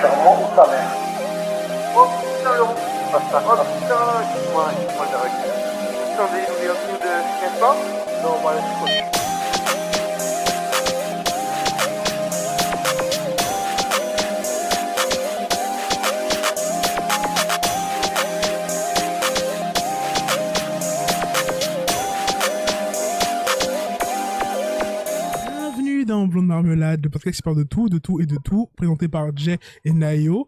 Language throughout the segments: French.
Serment ou ta mère? Oh putain, Laurent. Oh putain, excuse-moi, j'arrête. On est en train de... N'est-ce pas? Non, voilà, c'est quoi? Bienvenue dans Blonde Marmelade, le podcast qui parle de tout et de tout, présenté par Jay et Nayo.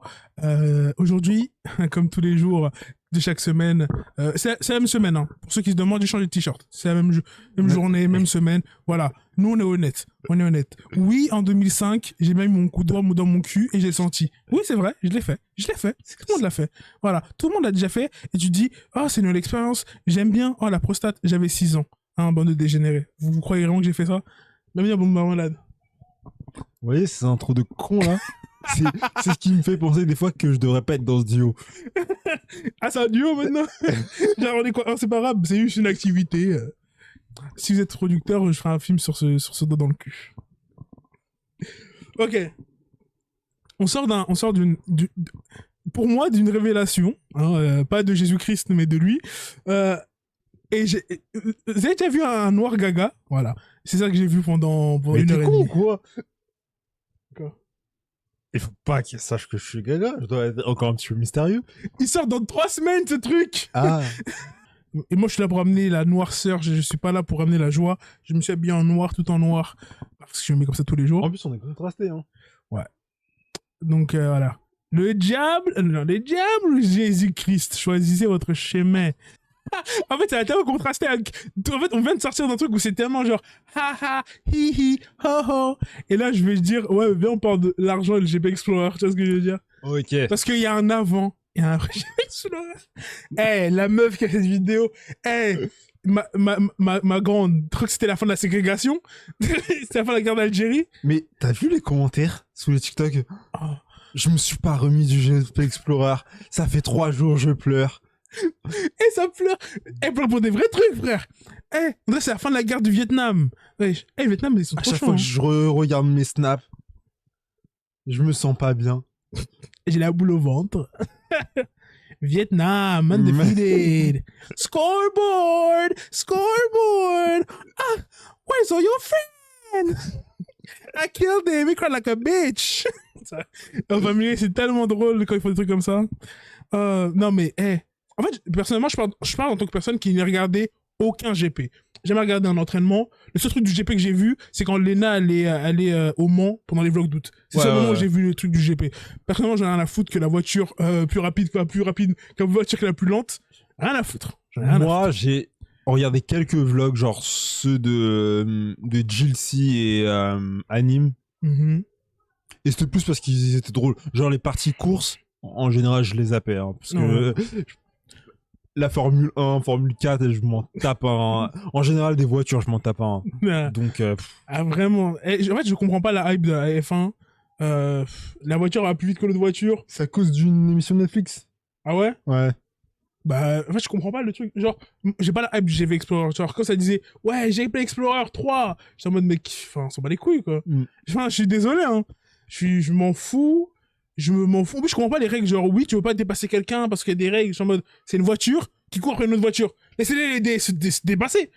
Aujourd'hui, comme tous les jours de chaque semaine, c'est la même semaine, hein. Pour ceux qui se demandent, j'ai changé de t-shirt. C'est la même journée, même semaine. Voilà, nous on est honnête. On est honnête. Oui, en 2005, j'ai mis mon coup de doigt dans mon cul et j'ai senti. Oui, c'est vrai, je l'ai fait. Tout le monde l'a fait. Voilà, tout le monde l'a déjà fait. Et tu dis, oh, c'est une nouvelle expérience. J'aime bien. Oh, la prostate, j'avais 6 ans. Hein, bande de dégénérés. Vous croyez vraiment que j'ai fait ça? Bienvenue à Blonde Marmelade. Vous voyez, ces intros de con là, c'est ce qui me fait penser des fois que je devrais pas être dans ce duo. Ah, c'est un duo maintenant. Genre, on est quoi? Oh, c'est pas grave, c'est juste une activité. Si vous êtes producteur, je ferai un film sur ce dos dans le cul. Ok. On sort pour moi, d'une révélation. Hein, pas de Jésus-Christ, mais de lui. Et vous avez déjà vu un noir gaga? Voilà. C'est ça que j'ai vu pendant Mais une heure t'es et con ou demie. quoi? Quoi? Il faut pas qu'il sache que je suis gaga, je dois être encore un petit peu mystérieux. Il sort dans 3 semaines, ce truc! Ah, Et moi, je suis là pour amener la noirceur. Je suis pas là pour amener la joie. Je me suis habillé en noir, tout en noir. Parce que je me mets comme ça tous les jours. en plus on est contrasté hein. Donc, voilà. Le diable ou Jésus-Christ? Choisissez votre chemin. En fait, ça a tellement contrasté avec... En fait, on vient de sortir d'un truc où c'est tellement genre... Ha ha, hi hi, ho ho. Et là, je vais dire... Ouais, viens, on parle de l'argent et le GP Explorer. Tu vois ce que je veux dire? Ok. Parce qu'il y a un avant et un après GP Explorer. Eh, la meuf qui a cette vidéo... Eh, ma grande... Je crois que c'était la fin de la ségrégation. C'était la fin de la guerre d'Algérie. Mais t'as vu les commentaires sous les TikTok? Oh. Je me suis pas remis du GP Explorer, ça fait 3 jours je pleure. Et ça pleure. Elle pleure pour des vrais trucs, frère. Eh, on dirait que c'est la fin de la guerre du Vietnam. Ouais, eh, le Vietnam, ils sont À trop chaque chauds. fois que Hein. je regarde mes snaps, je me sens pas bien. Et j'ai la boule au ventre. Vietnam, undefeated. Scoreboard! Ah, where's all your friends? I killed him, he cried like a bitch. En famille, c'est tellement drôle quand ils font des trucs comme ça. Non, mais, en fait, personnellement, je parle en tant que personne qui n'a regardé aucun GP. J'ai jamais regardé un entraînement. Le seul truc du GP que j'ai vu, c'est quand Lena allait au Mans pendant les vlogs d'août. C'est le seul moment où j'ai vu le truc du GP. Personnellement, j'en ai rien à foutre que la voiture plus rapide que la voiture qui est la plus lente. Rien à foutre. Moi, j'ai regardé quelques vlogs, genre ceux de Jilcy et Anime. Mhm. Et c'était plus parce qu'ils étaient drôles. Genre les parties courses, en général, je les zappais. Hein, parce que la Formule 1, Formule 4, je m'en tape un. En général, des voitures, je m'en tape un. Donc, Ah, vraiment. En fait, je comprends pas la hype de la F1. La voiture va plus vite que l'autre voiture. c'est à cause d'une émission Netflix. Ah ouais? Ouais. Bah, en fait, je comprends pas le truc. Genre, j'ai pas la hype du GP Explorer. Genre, quand ça disait, ouais, GP Explorer 3, j'étais en mode, mec, enfin, on s'en bat les couilles, quoi. Enfin, je suis désolé, hein. Je m'en fous. Je m'en fous. En plus, je comprends pas les règles. Genre, oui, tu veux pas dépasser quelqu'un parce qu'il y a des règles. Je suis en mode, c'est une voiture qui court après une autre voiture. Laissez-les se dépasser.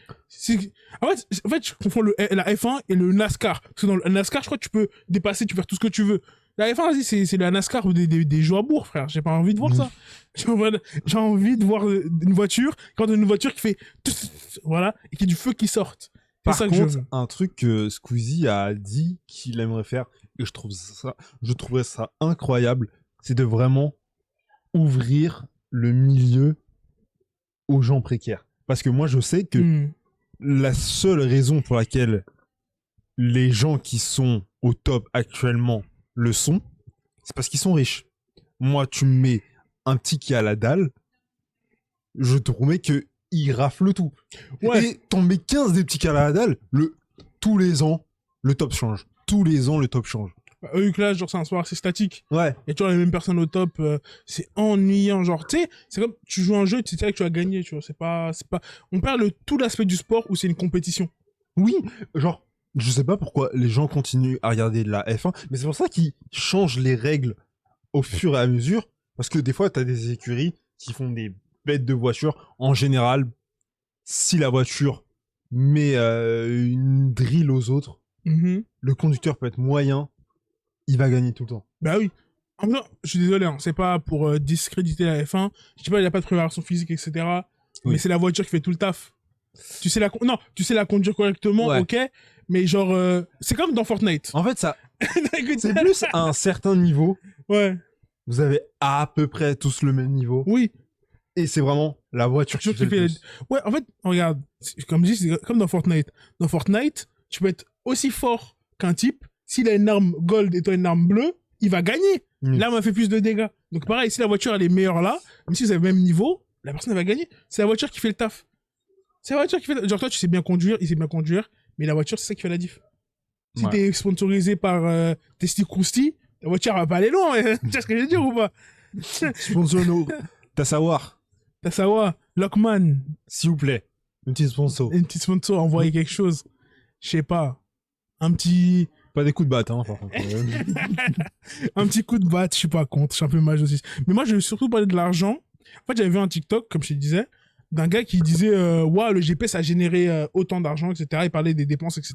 En fait, je confonds la F1 et le NASCAR. Parce que dans le NASCAR, je crois que tu peux dépasser, tu peux faire tout ce que tu veux. La F1, vas-y, c'est la NASCAR ou des jeux à bourre, frère. J'ai pas envie de voir ça. J'ai envie de voir une voiture, quand une voiture qui fait... Voilà, et qui a du feu qui sorte. C'est Par ça que je contre, veux. un truc que Squeezie a dit qu'il aimerait faire, et je trouverais ça incroyable, c'est de vraiment ouvrir le milieu aux gens précaires. Parce que moi, je sais que la seule raison pour laquelle les gens qui sont au top actuellement le sont, c'est parce qu'ils sont riches. Moi, tu me mets un petit qui a la dalle, je te promets que il rafle tout. Ouais. Et t'en mets 15 des petits qui a la dalle, tous les ans, le top change. Tous les ans, le top change. Eux, là, genre, c'est un sport assez statique. Ouais. Et tu vois les mêmes personnes au top, c'est ennuyant. Genre, tu sais, c'est comme tu joues un jeu, tu sais que tu vas gagner, tu vois. C'est pas. On perd tout l'aspect du sport où c'est une compétition. Oui, genre, je sais pas pourquoi les gens continuent à regarder de la F1, mais c'est pour ça qu'ils changent les règles au fur et à mesure, parce que des fois, t'as des écuries qui font des bêtes de voitures. En général, si la voiture met une drill aux autres, Mhm. le conducteur peut être moyen, il va gagner tout le temps. Bah oui. En même temps, je suis désolé, hein, c'est pas pour discréditer la F1. Je dis pas, il n'y a pas de préparation physique, etc. Oui. Mais c'est la voiture qui fait tout le taf. Non, tu sais la conduire correctement, Ouais. ok. Mais genre, c'est comme dans Fortnite. En fait, ça, Écoute, c'est plus à un certain niveau. ouais, Vous avez à peu près tous le même niveau. oui. Et c'est vraiment la voiture qui Toujours fait qui le fait- plus. Ouais, en fait, regarde, comme je dis, c'est comme dans Fortnite. Dans Fortnite, tu peux être aussi fort qu'un type. S'il a une arme gold et toi une arme bleue, il va gagner. Mm. L'arme a fait plus de dégâts. Donc pareil, si la voiture elle est meilleure là, même si vous avez le même niveau, la personne elle va gagner. C'est la voiture qui fait le taf. C'est la voiture qui fait le... Genre toi, tu sais bien conduire, il sait bien conduire, mais la voiture, c'est ça qui fait la diff. Si Ouais. t'es sponsorisé par Testi Krusty, la voiture elle va pas aller loin. Tu vois ce que je veux dire ou pas? Sponsor no. T'as savoir, T'as savoir, Lockman, s'il vous plaît. Un petit sponsor. une petite sponsor, envoyer quelque chose. Je sais pas. Un petit... Pas des coups de batte, hein, par contre. Un petit coup de batte, je suis pas contre, je suis un peu majoriste. Mais moi, je veux surtout parler de l'argent. En fait, j'avais vu un TikTok, comme je te disais, d'un gars qui disait Waouh, le GP, ça a généré autant d'argent, etc. Il parlait des dépenses, etc.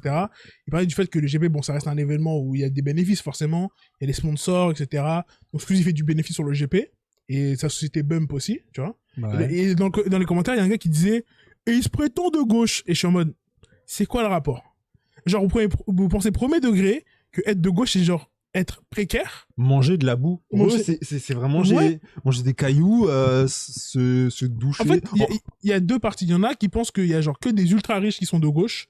Il parlait du fait que le GP, bon, ça reste un événement où il y a des bénéfices, forcément. Il y a des sponsors, etc. Donc, Squeezie fait du bénéfice sur le GP. Et sa société Bump aussi, tu vois. Ouais. Et dans les commentaires, il y a un gars qui disait Et il se prétend de gauche. Et je suis en mode C'est quoi le rapport? Genre, vous pensez premier degré que être de gauche, c'est genre être précaire? Manger de la boue. Pour eux, Manger- c'est vraiment manger, Ouais. manger des cailloux, se doucher. En fait, il y a deux parties. Il y en a qui pensent qu'il y a genre que des ultra riches qui sont de gauche.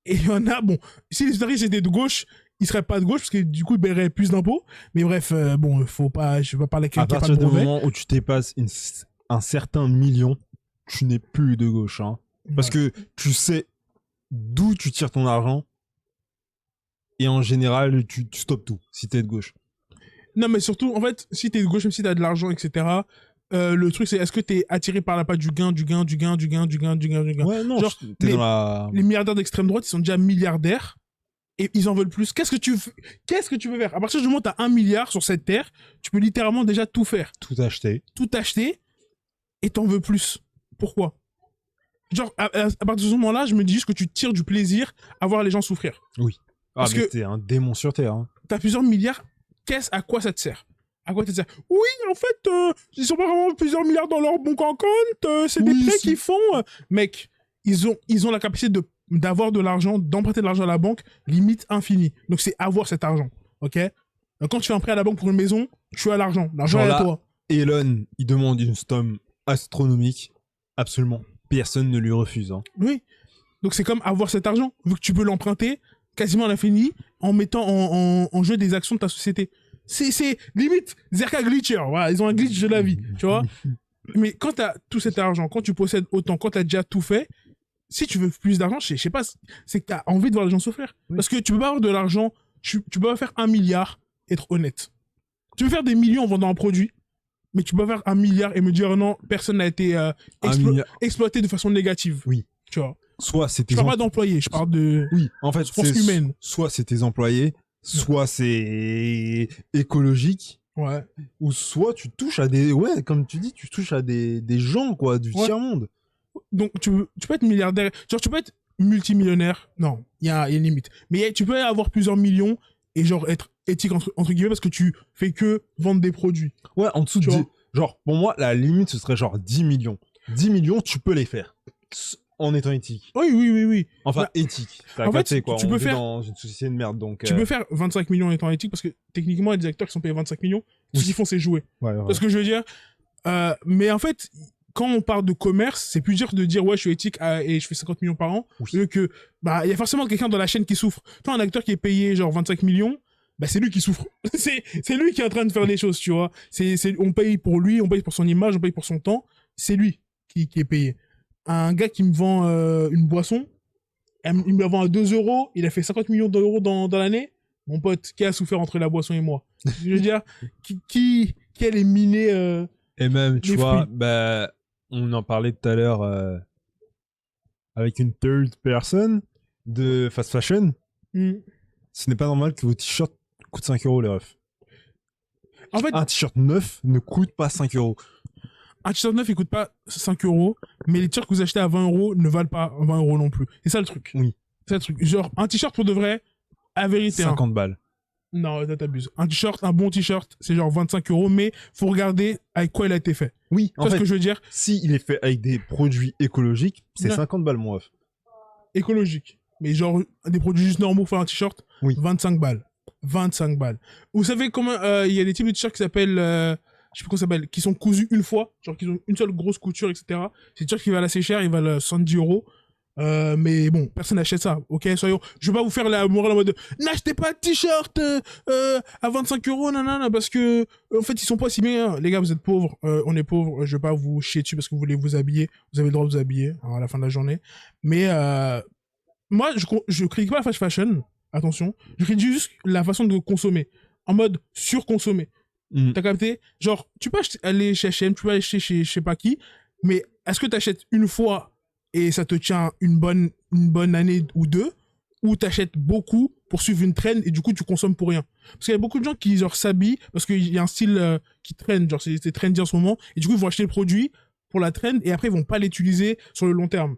Et il y en a, bon, si les ultra riches étaient de gauche, ils seraient pas de gauche parce que du coup, ils paieraient plus d'impôts. Mais bref, bon, faut pas, je vais pas parler à À quelqu'un qui a pas partir de du brevet. moment où tu dépasses un certain million, tu n'es plus de gauche. Hein. Parce que tu sais d'où tu tires ton argent. Et en général, tu stoppes tout si t'es de gauche. Non, mais surtout, en fait, si t'es de gauche, même si t'as de l'argent, etc., le truc, c'est est-ce que t'es attiré par la patte du gain. Ouais, non, Genre, t'es les- dans la... Les milliardaires d'extrême droite, ils sont déjà milliardaires et ils en veulent plus. Qu'est-ce que tu veux faire? À partir du moment où t'as 1 milliard sur cette terre, tu peux littéralement déjà tout faire. Tout acheter. Tout acheter et t'en veux plus. Pourquoi? Genre, à partir de ce moment-là, je me dis juste que tu tires du plaisir à voir les gens souffrir. Ah, Parce mais que- t'es un démon sur Terre. Hein. T'as plusieurs milliards, à quoi ça te sert? À quoi ça te sert? Oui, en fait, ils ont pas vraiment plusieurs milliards dans leur bon compte, c'est des Oui, prêts si. qu'ils font. Mec, ils ont la capacité d'avoir de l'argent, d'emprunter de l'argent à la banque, limite infinie. Donc c'est avoir cet argent, ok? Donc, quand tu fais un prêt à la banque pour une maison, tu as l'argent. L'argent Genre est à là- toi. Elon, il demande une somme astronomique. Absolument. Personne ne lui refuse. Hein. Oui. Donc c'est comme avoir cet argent, vu que tu peux l'emprunter quasiment à l'infini en mettant en jeu des actions de ta société. C'est limite Zerka Glitcher, voilà, ils ont un glitch de la vie, tu vois. Mais quand t'as tout cet argent, quand tu possèdes autant, quand t'as déjà tout fait, si tu veux plus d'argent, je sais pas, c'est que t'as envie de voir les gens souffrir. Oui. Parce que tu peux pas avoir de l'argent, tu peux pas faire 1 milliard, être honnête. Tu peux faire des millions en vendant un produit, mais tu peux pas faire 1 milliard et me dire non, personne n'a été milliard. exploité de façon négative. Oui. Tu vois. Soit c'est Je tes parle pas employés. d'employés, je parle de... Oui, en fait, Je pense c'est humaine. soit c'est tes employés, soit c'est écologique, Ouais. ou soit tu touches à des... Ouais, comme tu dis, tu touches à des gens, quoi, du Ouais. tiers-monde. Donc, tu peux être milliardaire. Genre, tu peux être multimillionnaire. Non, il y a une limite. Mais tu peux avoir plusieurs millions et genre être éthique entre guillemets parce que tu fais que vendre des produits. Ouais, en dessous de... Tu vois. Genre, pour moi, la limite, ce serait genre 10 millions. 10 millions, tu peux les faire. En étant éthique. Oui. Enfin, Bah, éthique. T'as en fait, capté, quoi. tu On peux vit faire- dans une société de merde, donc... Tu peux faire 25 millions en étant éthique parce que techniquement, il y a des acteurs qui sont payés 25 millions. Tout ce Oui. qu'ils font, c'est jouer. Ouais, ouais. C'est ce que je veux dire. Mais en fait, quand on parle de commerce, c'est plus dur de dire ouais, je suis éthique et je fais 50 millions par an. Oui. Vu que, bah, il y a forcément quelqu'un dans la chaîne qui souffre. Toi, un acteur qui est payé genre 25 millions, bah, c'est lui qui souffre. c'est lui qui est en train de faire les choses, tu vois. On paye pour lui, on paye pour son image, on paye pour son temps. C'est lui qui est payé. Un gars qui me vend une boisson, il me la vend à 2 euros, il a fait 50 millions d'euros dans l'année. Mon pote, qui a souffert entre la boisson et moi? Je veux dire, qui allait miner Et même, tu les vois, fruits. bah, on en parlait tout à l'heure avec une third person de fast fashion. Hmm. Ce n'est pas normal que vos t-shirts coûtent 5 euros, les refs. En fait, Un t-shirt neuf ne coûte pas 5 euros. un t-shirt neuf, il coûte pas 5 euros, mais les t-shirts que vous achetez à 20 euros ne valent pas 20 euros non plus. C'est ça le truc. Oui. C'est ça le truc. Genre, un t-shirt pour de vrai, à vérité. 50 balles. Non, là, t'abuses. Un t-shirt, un bon t-shirt, c'est genre 25 euros, mais faut regarder avec quoi il a été fait. Oui, Tu vois ce que je veux dire? s'il est fait avec des produits écologiques, c'est Ouais. 50 balles, mon ref. Écologique. Mais genre, des produits juste normaux pour faire un t-shirt, Oui. 25 balles. 25 balles. Vous savez comment il y a des types de t-shirts qui s'appellent, je sais plus comment ça s'appelle, qui sont cousus une fois, genre qui ont une seule grosse couture, etc. C'est des t-shirts qui valent assez cher, ils valent 70 euros. Mais bon, personne n'achète ça, ok? Soyons, je vais pas vous faire la morale en mode n'achetez pas de t-shirt à 25 euros, nanana, parce que en fait ils sont pas si bien. Les gars, vous êtes pauvres, on est pauvres, je vais pas vous chier dessus parce que vous voulez vous habiller, vous avez le droit de vous habiller hein, à la fin de la journée. Mais moi, je critique pas la fast fashion, attention, je critique juste la façon de consommer, en mode surconsommer. T'as capté? Genre, tu peux aller chez H&M, tu peux aller chez je sais pas qui, mais est-ce que t'achètes une fois et ça te tient une bonne année ou deux, ou t'achètes beaucoup pour suivre une trend et du coup tu consommes pour rien? Parce qu'il y a beaucoup de gens qui genre s'habillent parce qu'il y a un style qui traîne, genre c'est trendy en ce moment, et du coup ils vont acheter le produit pour la trend et après ils vont pas l'utiliser sur le long terme.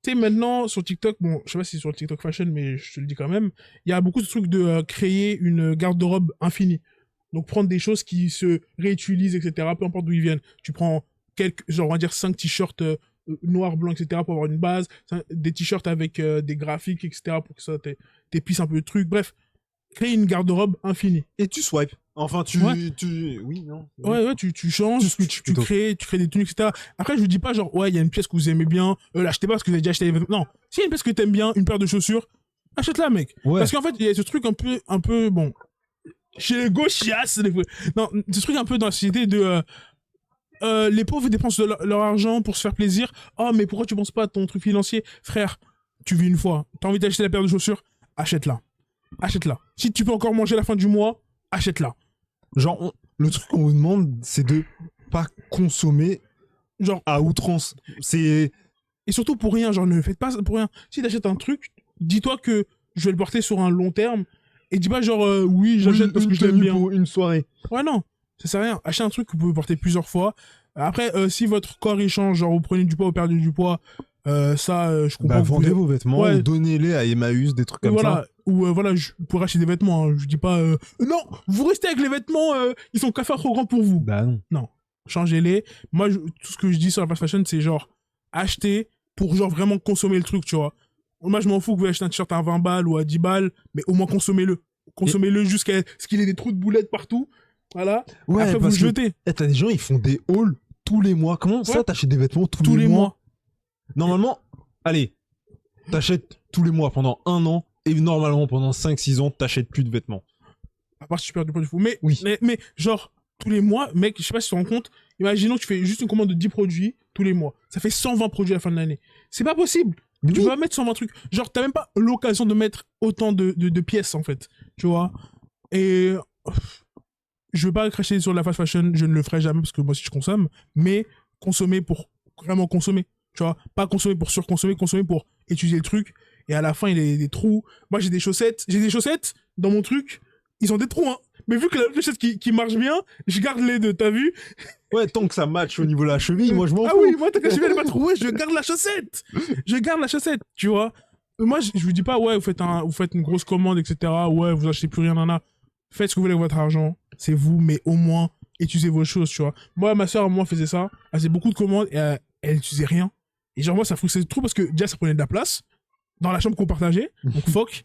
Tu sais, maintenant, sur TikTok, bon, je sais pas si c'est sur le TikTok Fashion, mais je te le dis quand même, il y a beaucoup de trucs de créer une garde-robe infinie. Donc, prendre des choses qui se réutilisent, etc., peu importe d'où ils viennent. Tu prends genre, on va dire 5 t-shirts noirs, blancs, etc., pour avoir une base, des t-shirts avec des graphiques, etc., pour que ça t'épice un peu le truc. Bref, créer une garde-robe infinie. Et tu swipes. Enfin, Ouais. Oui, non. Ouais, tu changes, Tu switches tu plutôt. crées des tenues, etc. Après, je vous dis pas genre, ouais, il y a une pièce que vous aimez bien, l'achetez pas parce que vous avez déjà acheté les vêtements. Non, s'il y a une pièce que t'aimes bien, une paire de chaussures, achète-la, mec. Ouais. Parce qu'en fait, il y a ce truc un peu, bon, chez les gauchias, non, ce truc un peu dans la société de, les pauvres dépensent leur argent pour se faire plaisir. Oh, mais pourquoi tu penses pas à ton truc financier? Frère, tu vis une fois. T'as envie d'acheter la paire de chaussures? Achète-la. Achète-la. Si tu peux encore manger à la fin du mois, achète-la. Genre, le truc qu'on vous demande, c'est de pas consommer Genre, à outrance. C'est... et surtout pour rien, genre ne le faites pas pour rien. Si t'achètes un truc, dis-toi que je vais le porter sur un long terme et dis pas genre oui, j'achète parce que je l'aime bien. Pour une soirée. Ouais, non, ça sert à rien. Achetez un truc que vous pouvez porter plusieurs fois. Après, si votre corps il change, genre vous prenez du poids ou perdez du poix, je comprends. Bah, que vous vendez pouvez- vos vêtements Ouais. ou donnez-les à Emmaüs, des trucs comme voilà, ça. ou voilà, pour acheter des vêtements, hein. Je dis pas non, vous restez avec les vêtements, ils sont cafard trop grands pour vous. Bah non. Changez-les. Moi, tout ce que je dis sur la fast fashion, c'est genre acheter pour genre vraiment consommer le truc, tu vois. Moi, je m'en fous que vous achetez un t-shirt à 20 balles ou à 10 balles, mais au moins consommez-le. Consommez-le jusqu'à ce qu'il ait des trous de boulettes partout. Voilà. Ouais, Après, vous le parce que jetez t'as des gens, ils font des hauls tous les mois. Comment ça, Ouais. t'achètes des vêtements tous les mois. Normalement, allez, t'achètes tous les mois pendant 1 an, et normalement, pendant 5-6 ans, t'achètes plus de vêtements. À part si tu perds du poids du fou. Mais, Oui. mais genre, tous les mois, mec, je sais pas si tu te rends compte, imaginons que tu fais juste une commande de 10 produits tous les mois. Ça fait 120 produits à la fin de l'année. C'est pas possible. Mais Tu oui. peux pas mettre 120 trucs. Genre, t'as même pas l'occasion de mettre autant de pièces, en fait. Tu vois. Et je veux pas cracher sur la fast fashion, je ne le ferai jamais parce que moi aussi je consomme, mais consommer pour vraiment consommer. Tu vois, pas consommer pour surconsommer, consommer pour étudier le truc. Et à la fin, il y a des trous. Moi, j'ai des chaussettes dans mon truc. Ils ont des trous, hein. Mais vu que la chaussette qui marche bien, je garde les deux, t'as vu? Ouais, tant que ça match au niveau de la cheville, moi je m'en Ah fous. oui, moi, tant que la cheville elle est pas trouée, je garde la chaussette. Je garde la chaussette, tu vois. Moi, je vous dis pas, ouais, vous faites une grosse commande, etc. Ouais, vous achetez plus rien, nana. Faites ce que vous voulez avec votre argent. C'est vous, mais au moins, utilisez vos choses, tu vois. Moi, ma soeur, moi, faisait ça. Elle faisait beaucoup de commandes et elle utilisait rien. Et genre, moi, ça frustrait trop parce que déjà, ça prenait de la place dans la chambre qu'on partageait. Donc, fuck.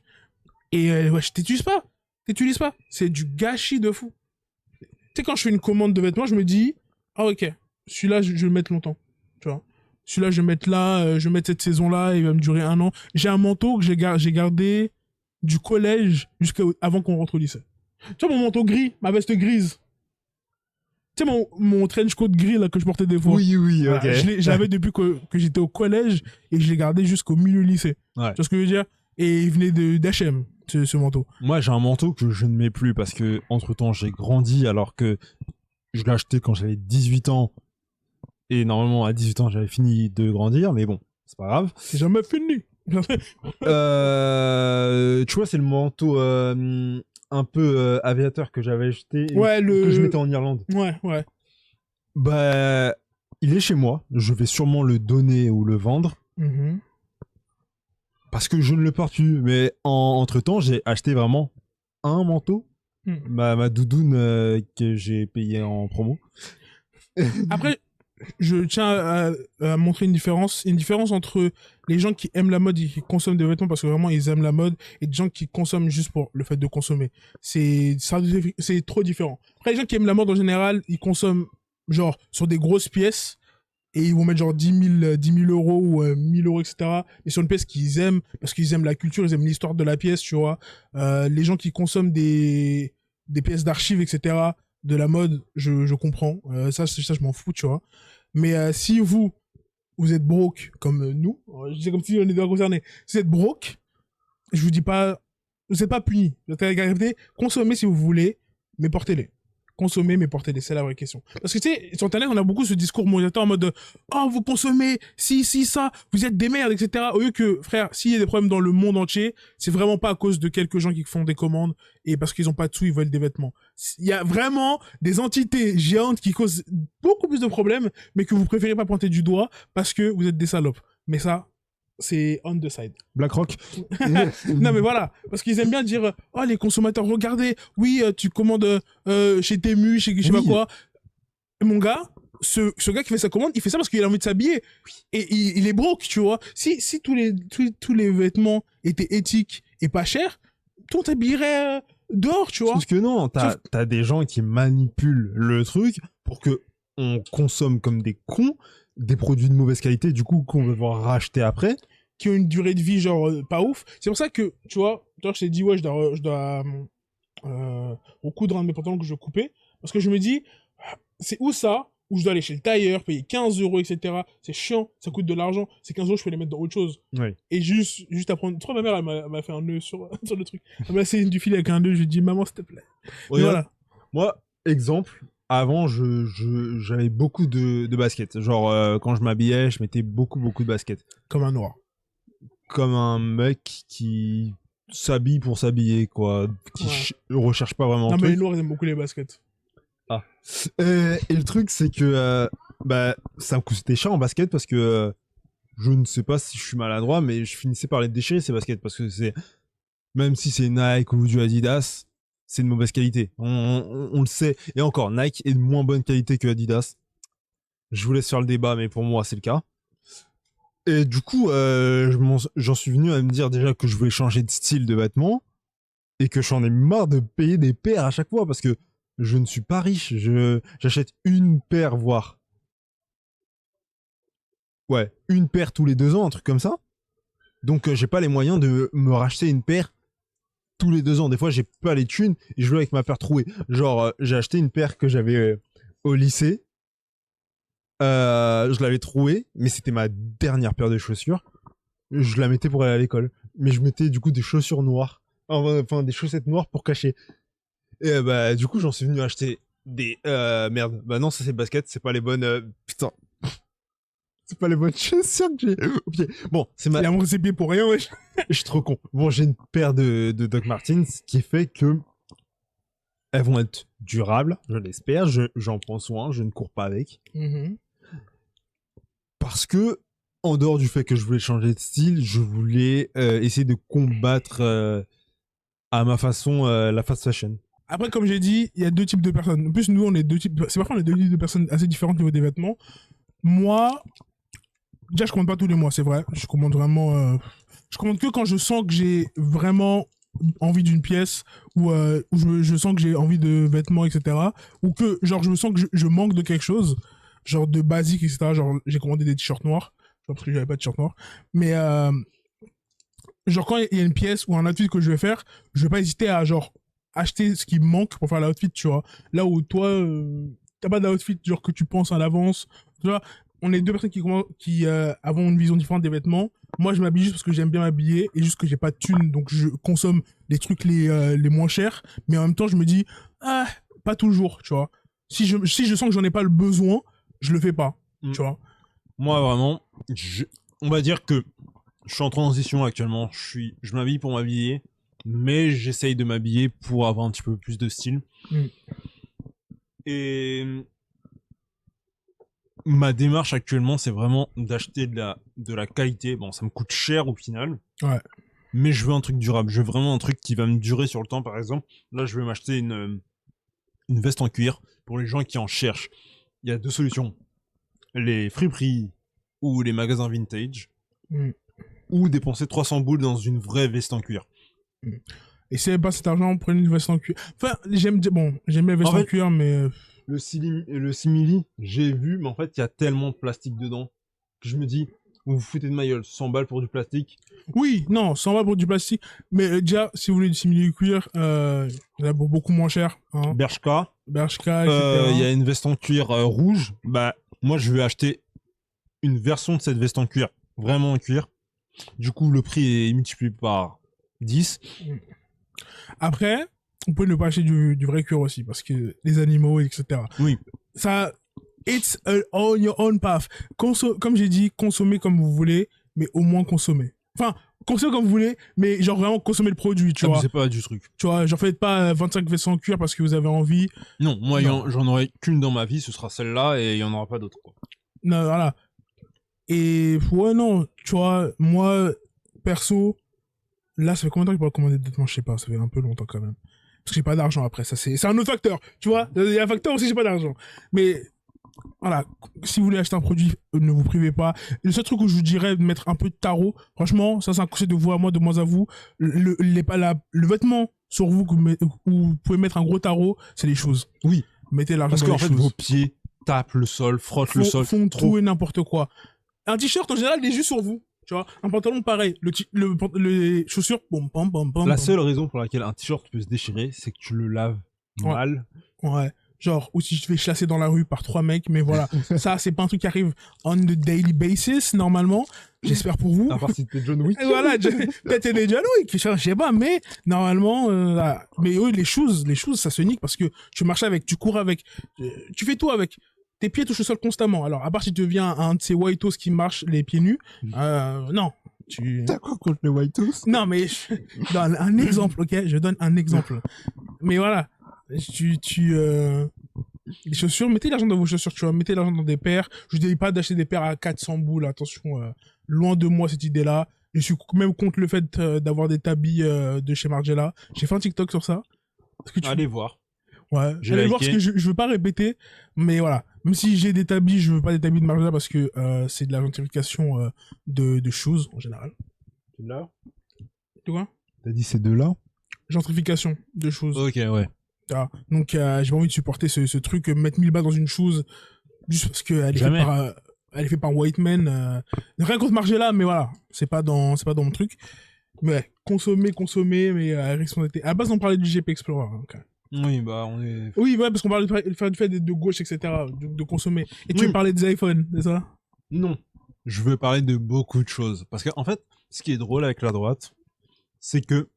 Et ouais, je t'utilise pas. T'utilises pas. C'est du gâchis de fou. Tu sais, quand je fais une commande de vêtements, je me dis, ah, ok, celui-là, je vais le mettre longtemps. Tu vois. Celui-là, je vais mettre là, je vais mettre cette saison-là, il va me durer 1 an. J'ai un manteau que j'ai gardé du collège jusqu'à avant qu'on rentre au lycée. Tu vois mon manteau gris, ma veste grise. Tu sais mon trench coat gris là que je portais des fois. Oui, Voilà, ok. je l'avais depuis que j'étais au collège et je l'ai gardé jusqu'au milieu lycée. Ouais. Tu vois ce que je veux dire? Et il venait d'H&M, ce manteau. Moi, j'ai un manteau que je ne mets plus parce que, entre-temps, j'ai grandi alors que je l'ai acheté quand j'avais 18 ans. Et normalement, à 18 ans, j'avais fini de grandir, mais bon, c'est pas grave. C'est jamais fini. Tu vois, c'est le manteau un un peu aviateur que j'avais acheté et Ouais, que je mettais en Irlande. Ouais. Bah, il est chez moi. Je vais sûrement le donner ou le vendre Mhm. parce que je ne le porte plus. Mais entre-temps, j'ai acheté vraiment un manteau. Hmm. Ma doudoune que j'ai payée en promo. Après, je tiens à montrer une différence entre les gens qui aiment la mode et qui consomment des vêtements parce que vraiment ils aiment la mode et des gens qui consomment juste pour le fait de consommer. C'est trop différent. Après, les gens qui aiment la mode en général, ils consomment genre sur des grosses pièces et ils vont mettre genre 10 000 euros ou 1000 euros, etc. Et sur une pièce qu'ils aiment parce qu'ils aiment la culture, ils aiment l'histoire de la pièce, tu vois. Les gens qui consomment des pièces d'archives, etc., de la mode, je comprends. Ça, je m'en fous, tu vois. Mais si vous êtes broke comme nous, c'est comme si on était concernés, si vous êtes broke, je vous dis pas, vous n'êtes pas punis. Vous êtes consommez si vous voulez, mais portez-les. Consommez, mais portez-les, c'est la vraie question. Parce que tu sais, sur Internet, on a beaucoup ce discours moralisateur en mode oh, vous consommez, si, ça, vous êtes des merdes, etc. Au lieu que, frère, s'il y a des problèmes dans le monde entier, c'est vraiment pas à cause de quelques gens qui font des commandes et parce qu'ils ont pas de sous, ils veulent des vêtements. Il y a vraiment des entités géantes qui causent beaucoup plus de problèmes, mais que vous préférez pas pointer du doigt parce que vous êtes des salopes. Mais ça, c'est on the side. BlackRock. Non mais voilà, parce qu'ils aiment bien dire oh les consommateurs, regardez, oui tu commandes chez Temu, chez je sais pas quoi. Et mon gars, ce gars qui fait sa commande, il fait ça parce qu'il a envie de s'habiller et il est broke, tu vois. Si tous les vêtements étaient éthiques et pas chers, tout on t'habillerait dehors, tu vois. Parce que non, t'as des gens qui manipulent le truc pour que on consomme comme des cons des produits de mauvaise qualité, du coup, qu'on va devoir racheter après. Qui ont une durée de vie, genre, pas ouf. C'est pour ça que, tu vois, toi, je t'ai dit, ouais, je dois recoudre un de mes pantalons que je coupais. Parce que je me dis, c'est où ça, où je dois aller chez le tailleur, payer 15 euros, etc. C'est chiant, ça coûte de l'argent. Ces 15 euros, je peux les mettre dans autre chose. Oui. Et juste apprendre. Tu vois, ma mère, elle m'a fait un nœud sur le truc. Elle m'a laissé du fil avec un nœud, je lui ai dit, maman, s'il te plaît. Et voilà. Moi, exemple, avant, j'avais beaucoup de baskets. Genre, quand je m'habillais, je mettais beaucoup de baskets. Comme un noir. Comme un mec qui s'habille pour s'habiller, quoi. Qui recherche pas vraiment. Non, mais les noirs, ils aiment beaucoup les baskets. Ah. Et le truc, c'est que ça me coûtait cher en basket parce que je ne sais pas si je suis maladroit, mais je finissais par les déchirer ces baskets parce que même si c'est Nike ou du Adidas, c'est de mauvaise qualité. On le sait. Et encore, Nike est de moins bonne qualité que Adidas. Je vous laisse faire le débat, mais pour moi, c'est le cas. Et du coup, j'en suis venu à me dire déjà que je voulais changer de style de vêtements et que j'en ai marre de payer des paires à chaque fois parce que je ne suis pas riche. J'achète une paire, voire. Ouais, une paire tous les 2 ans, un truc comme ça. Donc, j'ai pas les moyens de me racheter une paire tous les 2 ans. Des fois, j'ai pas les thunes et je joue avec ma paire trouée. Genre, j'ai acheté une paire que j'avais au lycée. Je l'avais trouée, mais c'était ma dernière paire de chaussures. Je la mettais pour aller à l'école. Mais je mettais du coup des chaussures noires. Enfin, des chaussettes noires pour cacher. Et du coup, j'en suis venu acheter des... Merde. Bah non, ça c'est basket, c'est pas les bonnes... Putain. C'est pas les bonnes chaussures que j'ai au pied. Bon, c'est ma... Il a montré ses pieds pour rien, wesh. Je suis trop con. Bon, j'ai une paire de Doc Martens, ce qui fait que elles vont être durables, je l'espère. J'en prends soin, je ne cours pas avec. Parce que, en dehors du fait que je voulais changer de style, je voulais essayer de combattre à ma façon la fast fashion. Après, comme j'ai dit, il y a 2 types de personnes. En plus, nous, on est 2 types. C'est parfois on est 2 types de personnes assez différentes au niveau des vêtements. Moi, déjà, je commande pas tous les mois, c'est vrai. Je commande vraiment. Je commande que quand je sens que j'ai vraiment envie d'une pièce ou je sens que j'ai envie de vêtements, etc. Ou que, genre, je sens que je manque de quelque chose, genre de basique, etc. Genre, j'ai commandé des t-shirts noirs, parce que j'avais pas de t-shirt noir. Mais, genre, quand il y a une pièce ou un outfit que je vais faire, je vais pas hésiter à, genre, acheter ce qui me manque pour faire l'outfit, tu vois. Là où toi, t'as pas d'outfit, genre, que tu penses à l'avance. Tu vois, on est 2 personnes qui avons une vision différente des vêtements. Moi, je m'habille juste parce que j'aime bien m'habiller et juste que j'ai pas de thunes, donc je consomme les trucs les moins chers. Mais en même temps, je me dis, pas toujours, tu vois. Si je sens que j'en ai pas le besoin, je le fais pas, tu vois. Moi, vraiment, on va dire que je suis en transition actuellement. Je m'habille pour m'habiller. mais j'essaye de m'habiller pour avoir un petit peu plus de style. Et ma démarche actuellement, c'est vraiment d'acheter de la qualité. Bon, ça me coûte cher au final. Ouais. Mais je veux un truc durable. Je veux vraiment un truc qui va me durer sur le temps. Par exemple, là, je vais m'acheter une veste en cuir pour les gens qui en cherchent. Il y a deux solutions. Les friperies ou les magasins vintage. Ou dépenser 300 boules dans une vraie veste en cuir. Et si vous n'avez pas cet argent, prenez une veste en cuir. Enfin, j'aime bien les vestes en cuir, mais... Le simili, j'ai vu, mais en fait, il y a tellement de plastique dedans que je me dis, vous vous foutez de ma gueule, 100 balles pour du plastique. Oui, non, 100 balles pour du plastique. Mais déjà, si vous voulez du simili cuir, il y a beaucoup moins cher. Hein. Bershka, etc. il y a une veste en cuir rouge. Bah, moi, je vais acheter une version de cette veste en cuir, vraiment en cuir. Du coup, le prix est multiplié par 10. Après, on peut ne pas acheter du vrai cuir aussi, parce que les animaux, etc. Oui. Ça, it's on your own path. Comme j'ai dit, consommez comme vous voulez, mais au moins consommez. Enfin, consommez comme vous voulez, mais genre vraiment consommez le produit, tu vois. C'est pas du truc. Tu vois, genre faites pas 25 vestes en cuir parce que vous avez envie. Non, moi, j'en aurai qu'une dans ma vie, ce sera celle-là, et il y en aura pas d'autres, quoi. Non, voilà. Et ouais, non, tu vois, moi, perso, là, ça fait combien de temps que j'ai pas commandé de vêtements, je sais pas, ça fait un peu longtemps quand même. Parce que j'ai pas d'argent après, ça c'est un autre facteur, tu vois. Il y a un facteur aussi, j'ai pas d'argent. Mais voilà, si vous voulez acheter un produit, ne vous privez pas. Le seul truc où je vous dirais de mettre un peu de tarot, franchement, ça c'est un conseil de vous à moi, de moi à vous. Le vêtement sur vous où vous pouvez mettre un gros tarot, c'est les choses. Oui. Mettez l'argent Parce dans qu'en les fait, choses. vos pieds tapent le sol, frottent le sol. Font tout et n'importe quoi. Un t-shirt, en général, il est juste sur vous. Tu vois, un pantalon, pareil. Les chaussures, pom, pom, pom, pom. La seule raison pour laquelle un t-shirt peut se déchirer, c'est que tu le laves mal. Ouais. Genre, ou si je te fais chasser dans la rue par 3 mecs, mais voilà. Ça, c'est pas un truc qui arrive on the daily basis, normalement. J'espère pour vous. À part si t'es John Wick. Et voilà, peut-être t'es des John Wick, je sais pas, mais normalement, voilà. Mais oui, les choses, ça se nique parce que tu marches avec, tu cours avec, tu fais tout avec. Tes pieds touchent le sol constamment. Alors, à part si tu deviens un de ces whitos qui marchent les pieds nus, non. T'as quoi contre les whitos? Non, mais je donne un exemple, ok? Je donne un exemple. Mais voilà. Les chaussures, mettez l'argent dans vos chaussures, tu vois. Mettez l'argent dans des paires. Je vous dis pas d'acheter des paires à 400 boules. Attention, loin de moi cette idée-là. Je suis même contre le fait d'avoir des tabis de chez Margiela. J'ai fait un TikTok sur ça. Allez voir. Ouais, allez voir parce que je veux pas répéter, mais voilà. Même si j'ai des tabis, je veux pas des tabis de Margiela parce que c'est de la gentrification de choses en général. C'est de là? Tu vois? T'as dit c'est de là? Gentrification de choses. Ok, ouais. Ah, donc j'ai pas envie de supporter ce truc, mettre 1000 balles dans une chose juste parce qu'elle est faite par un white man. Rien contre Margiela, mais voilà, c'est pas dans mon truc. Mais ouais, consommer, mais responsabilité. À la base, on parlait du GP Explorer. Hein, quand même. Oui, bah on est... Oui, ouais, parce qu'on parlait du fait de gauche, etc., de consommer. Et tu veux parler des iPhones, c'est ça? Non. Je veux parler de beaucoup de choses. Parce qu'en fait, ce qui est drôle avec la droite, c'est que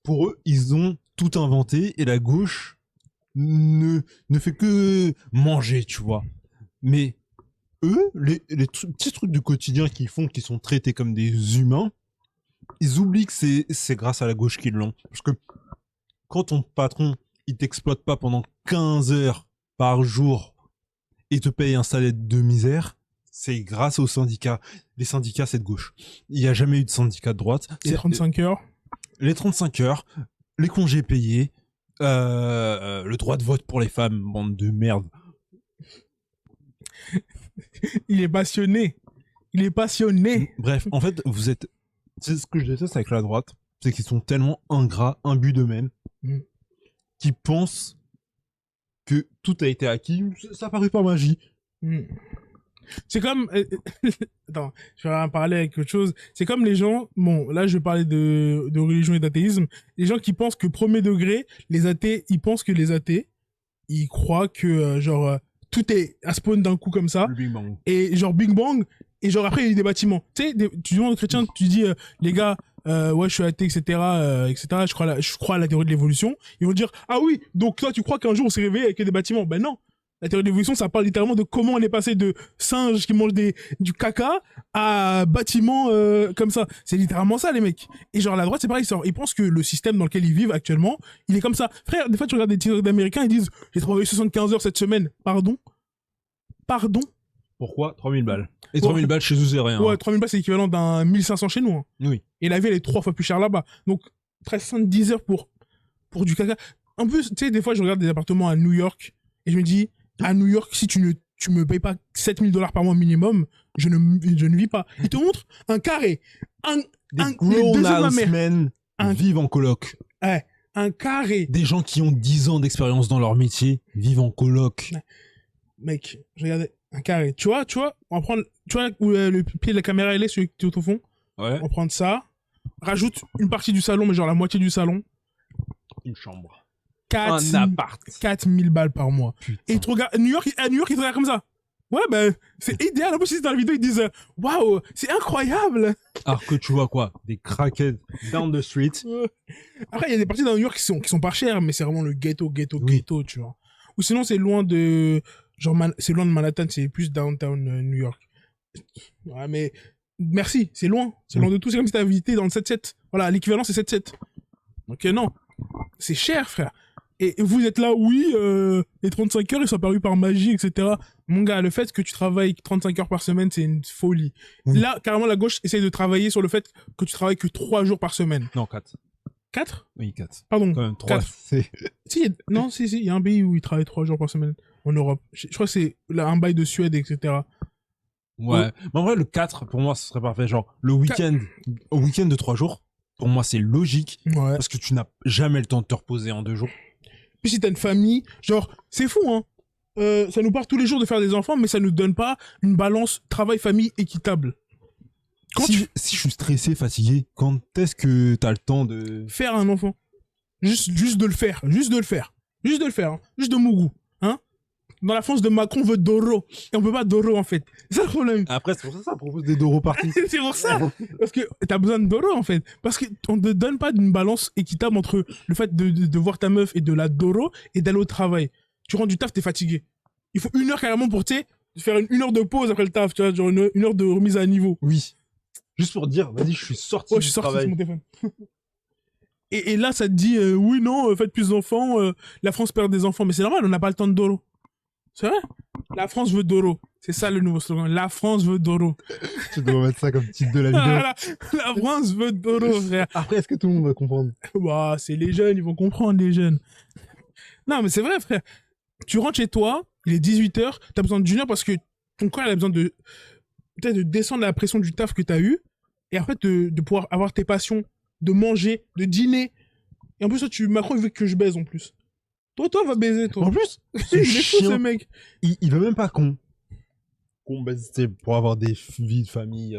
pour eux, ils ont tout inventé et la gauche ne fait que manger, tu vois. Mais eux, les petits trucs du quotidien qu'ils font, qui sont traités comme des humains, ils oublient que c'est grâce à la gauche qu'ils l'ont. Parce que quand ton patron, il t'exploite pas pendant 15 heures par jour et te paye un salaire de misère, c'est grâce aux syndicats. Les syndicats, c'est de gauche. Il n'y a jamais eu de syndicat de droite. Les 35 heures. Les 35 heures, les congés payés, le droit de vote pour les femmes, bande de merde. Il est passionné. Bref, en fait, c'est ce que je déteste avec la droite, c'est qu'ils sont tellement ingrats, imbus d'eux-mêmes, qui pensent que tout a été acquis, ça a paru par magie. C'est comme... Attends, je vais en parler avec autre chose. C'est comme les gens... Bon, là, je vais parler de religion et d'athéisme. Les gens qui pensent que premier degré, les athées, ils pensent que les athées, ils croient que, tout est à spawn d'un coup comme ça. Le Big Bang. Et genre Big Bang, et genre après, il y a eu des bâtiments. Tu sais, tu demandes aux chrétiens, tu dis, les gars, ouais, je suis athée, etc., je crois à la théorie de l'évolution. Ils vont dire, ah oui, donc toi, tu crois qu'un jour, on s'est réveillé avec des bâtiments? Ben non. La théorie de l'évolution, ça parle littéralement de comment on est passé de singes qui mangent du caca à bâtiments comme ça. C'est littéralement ça, les mecs. Et genre, la droite, c'est pareil. Ils pensent que le système dans lequel ils vivent actuellement, il est comme ça. Frère, des fois, tu regardes des titres d'Américains, ils disent « J'ai travaillé 75 heures cette semaine. » Pardon. Pourquoi 3000 balles. Et 3000 balles chez eux, c'est rien. Ouais, 3000 balles, c'est l'équivalent d'un 1500 chez nous. Hein. Oui. Et la vie, elle est 3 fois plus chère là-bas. Donc, 70 heures pour du caca. En plus, tu sais, des fois, je regarde des appartements à New York et je me dis, à New York, si tu me payes pas $7000 par mois minimum, je ne vis pas. Ils te montrent un carré. Des les grown deux ass hommes men vivent en coloc. Ouais, un carré. Des gens qui ont 10 ans d'expérience dans leur métier vivent en coloc. Mec, je regardais un carré. Tu vois, on va prendre, tu vois où le pied de la caméra elle est, celui qui est au fond. Ouais. On va prendre ça. Rajoute une partie du salon, mais genre la moitié du salon. Une chambre. 4 Un appart. 4000 balles par mois. Putain. Et ils te regardent, à New York, ils te regardent comme ça. Ouais, ben, c'est idéal. En plus, dans la vidéo, ils disent, waouh, c'est incroyable. Alors que tu vois quoi? Des crackheads down the street. Après, il y a des parties dans New York qui sont pas chères, mais c'est vraiment le ghetto, Oui. tu vois. Ou sinon, c'est loin de, genre, c'est loin de Manhattan, c'est plus downtown New York. Ouais, mais, merci, c'est loin. C'est loin de tout. C'est comme si t'avais visité dans le 7-7. Voilà, l'équivalent, c'est 7-7. Donc, non. C'est cher, frère. Et vous êtes là, oui, les 35 heures, ils sont apparus par magie, etc. Mon gars, le fait que tu travailles 35 heures par semaine, c'est une folie. Oui. Là, carrément, la gauche essaye de travailler sur le fait que tu travailles que 3 jours par semaine. Non, 4. 4 Oui, 4. Pardon. Quand même, 3. 4. C'est... Si, non, si, il y a un pays où ils travaillent 3 jours par semaine en Europe. Je crois que c'est là, un bail de Suède, etc. Ouais. Mais en vrai, le 4, pour moi, ce serait parfait. Genre, le week-end, au week-end de 3 jours, pour moi, c'est logique. Ouais. Parce que tu n'as jamais le temps de te reposer en 2 jours. Puis si t'as une famille, genre, c'est fou, hein. Ça nous part tous les jours de faire des enfants, mais ça nous donne pas une balance travail-famille équitable. Si je suis stressé, fatigué, quand est-ce que t'as le temps de... Faire un enfant. Juste de le faire. Juste de le faire. Hein. Juste de Mougou. Hein. Dans la France de Macron, on veut Doro. Et on peut pas Doro, en fait. C'est ça le problème. Après, c'est pour ça que ça propose des Doro parties. C'est pour ça. Parce que t'as besoin de Doro, en fait. Parce qu'on ne te donne pas d'une balance équitable entre le fait de voir ta meuf et de la Doro et d'aller au travail. Tu rentres du taf, t'es fatigué. Il faut 1 heure carrément pour, tu sais, faire une heure de pause après le taf, tu vois, genre une heure de remise à niveau. Oui. Juste pour dire, vas-y, je suis sorti Ouais, du je suis sorti travail. sur mon téléphone. et là, ça te dit, oui, non, faites plus d'enfants, la France perd des enfants. Mais c'est normal, on n'a pas le temps de Doro. C'est vrai. La France veut Doro. C'est ça le nouveau slogan. La France veut Doro. Tu dois mettre ça comme titre de la vidéo. Voilà. La France veut Doro, frère. Après, est-ce que tout le monde va comprendre? Bah, c'est les jeunes, ils vont comprendre, les jeunes. Non, mais c'est vrai, frère. Tu rentres chez toi, il est 18h, t'as besoin d'une heure parce que ton corps il a besoin de peut-être de descendre la pression du taf que t'as eu et après de pouvoir avoir tes passions, de manger, de dîner. Et en plus, toi, Macron, il veut que je baise en plus. Toi, va baiser, toi. En plus, il est fou, ce mec. il veut même pas qu'on baise, tu sais, pour avoir des vies de famille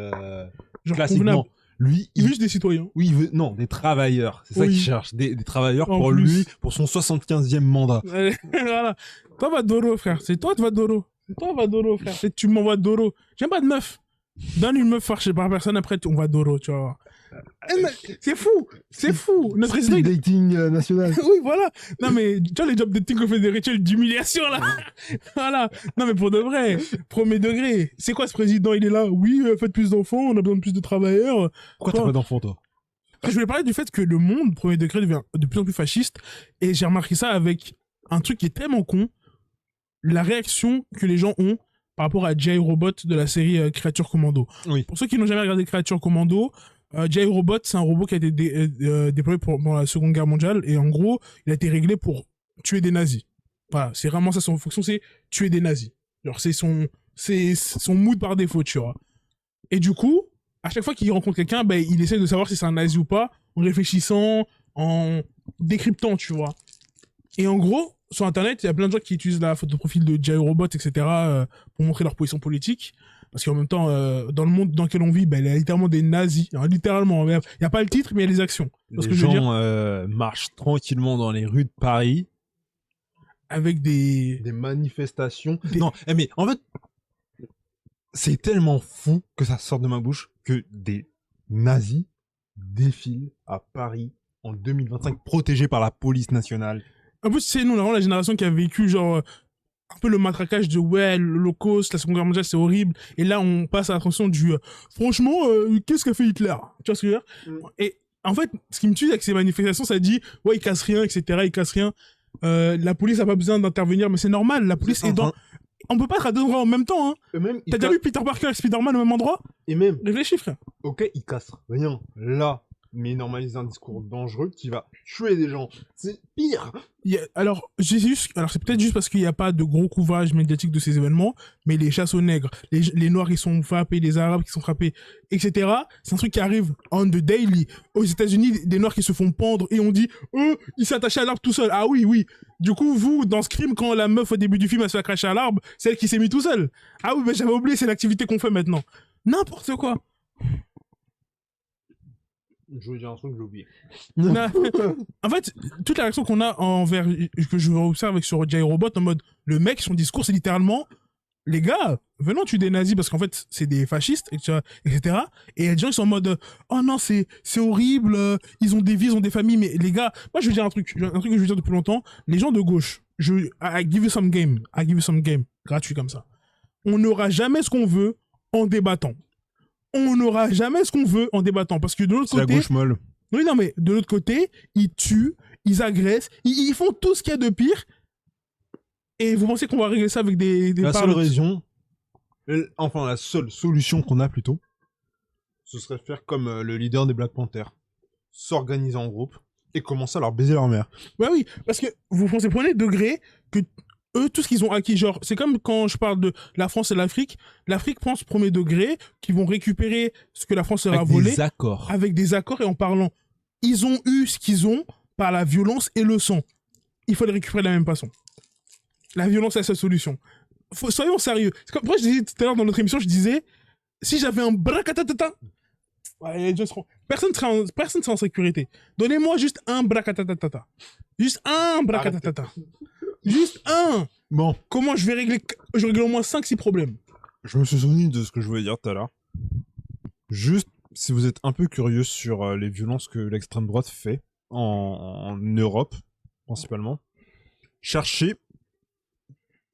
Genre classiquement. convenable. Lui, Il veut juste des citoyens. oui, il veut, non, des travailleurs. C'est ça Oui. qu'il cherche. Des travailleurs En pour plus. lui, pour son 75e mandat. Voilà. Toi, va Doro, frère. C'est toi, tu vas Doro. C'est toi, va Doro, frère. Tu m'envoies Doro. J'aime pas de meuf. Donne une meuf farchée par personne, après, on va Doro, tu vois. C'est fou. C'est fou. Notre président, Speed dating national. oui, voilà. Non, mais tu vois les jobs dating qu'on fait des rituels d'humiliation, là. Voilà. Non, mais pour de vrai, premier degré. C'est quoi ce président? Il est là. Oui, faites plus d'enfants, on a besoin de plus de travailleurs. Pourquoi t'as pas d'enfant, toi? Je voulais parler du fait que le monde, premier degré, devient de plus en plus fasciste. Et j'ai remarqué ça avec un truc qui est tellement con. La réaction que les gens ont par rapport à J.I. Robot de la série Créature Commando. Oui. Pour ceux qui n'ont jamais regardé Créature Commando, J.I. Robot, c'est un robot qui a été déployé pendant la Seconde Guerre mondiale. Et en gros, il a été réglé pour tuer des nazis. Voilà, c'est vraiment ça son fonction, c'est tuer des nazis. Genre, c'est son mood par défaut, tu vois. Et du coup, à chaque fois qu'il rencontre quelqu'un, ben, il essaie de savoir si c'est un nazi ou pas, en réfléchissant, en décryptant, tu vois. Et en gros, sur Internet, il y a plein de gens qui utilisent la photo de profil de J.I. Robot, etc., pour montrer leur position politique. Parce qu'en même temps, dans le monde dans lequel on vit, ben, il y a littéralement des nazis. Alors, littéralement, il n'y a pas le titre, mais il y a les actions. Les Ce que je veux dire, gens marchent tranquillement dans les rues de Paris. avec des... Des manifestations. Non, mais en fait, c'est tellement fou que ça sort de ma bouche que des nazis défilent à Paris en 2025, protégés par la police nationale. En plus, c'est nous, vraiment, la génération qui a vécu, genre, un peu le matraquage de ouais, l'Holocauste, la Seconde Guerre mondiale, c'est horrible. Et là, on passe à l'attention du franchement, qu'est-ce qu'a fait Hitler? Tu vois ce que je veux dire? Et en fait, ce qui me tue avec ces manifestations, ça dit ouais, il casse rien, etc. Il casse rien. La police a pas besoin d'intervenir, mais c'est normal. La police est dans. On peut pas être à deux endroits en même temps. Hein. T'as déjà vu Peter Parker et Spider-Man au même endroit? Et même. Réfléchis, frère. Ok, il casse rien. Là, mais normalise un discours dangereux qui va tuer des gens. C'est pire. Alors, c'est peut-être juste parce qu'il n'y a pas de gros couvrage médiatique de ces événements, mais les chasses aux nègres, les Noirs qui sont frappés, les Arabes qui sont frappés, etc. C'est un truc qui arrive on the daily. Aux États-Unis, des Noirs qui se font pendre et on dit, ils s'attachaient à l'arbre tout seul. Ah oui, oui. Du coup, vous, dans Scream, quand la meuf au début du film elle se fait cracher à l'arbre, c'est elle qui s'est mise tout seule. Ah oui, mais j'avais oublié, c'est l'activité qu'on fait maintenant. N'importe quoi. Je veux dire un truc, j'ai oublié. En fait, toute la réaction qu'on a envers, que je observe sur J. Robot, en mode, le mec, son discours, c'est littéralement, les gars, venons tuer des nazis parce qu'en fait, c'est des fascistes, etc. Et il y a des gens qui sont en mode, oh non, c'est horrible, ils ont des vies, ils ont des familles, mais les gars, moi je veux dire un truc que je veux dire depuis longtemps, les gens de gauche, I give you some game, gratuit comme ça. On n'aura jamais ce qu'on veut en débattant. On n'aura jamais ce qu'on veut en débattant. Parce que de l'autre côté... C'est la gauche molle. Oui, non, mais de l'autre côté, ils tuent, ils agressent, ils font tout ce qu'il y a de pire. Et vous pensez qu'on va régler ça avec des La seule raison... Enfin, la seule solution qu'on a plutôt, ce serait de faire comme le leader des Black Panthers. S'organiser en groupe et commencer à leur baiser leur mère. Ouais, oui, parce que vous pensez, prenez degré que... Eux, tout ce qu'ils ont acquis, genre, c'est comme quand je parle de la France et l'Afrique. L'Afrique pense premier degré, qu'ils vont récupérer ce que la France leur a volé. Avec des accords. Avec des accords et en parlant. Ils ont eu ce qu'ils ont par la violence et le sang. Il faut les récupérer de la même façon. La violence est la seule solution. Soyons sérieux. C'est comme, moi, je disais tout à l'heure dans notre émission, je disais, si j'avais un bracatatata, personne serait en sécurité. Donnez-moi juste un bracatatata. Juste un bracatatata. Juste un. Bon. Comment je vais régler au moins 5-6 problèmes. Je me suis souvenu de ce que je voulais dire tout à l'heure. Juste, si vous êtes un peu curieux sur les violences que l'extrême droite fait en Europe, principalement, cherchez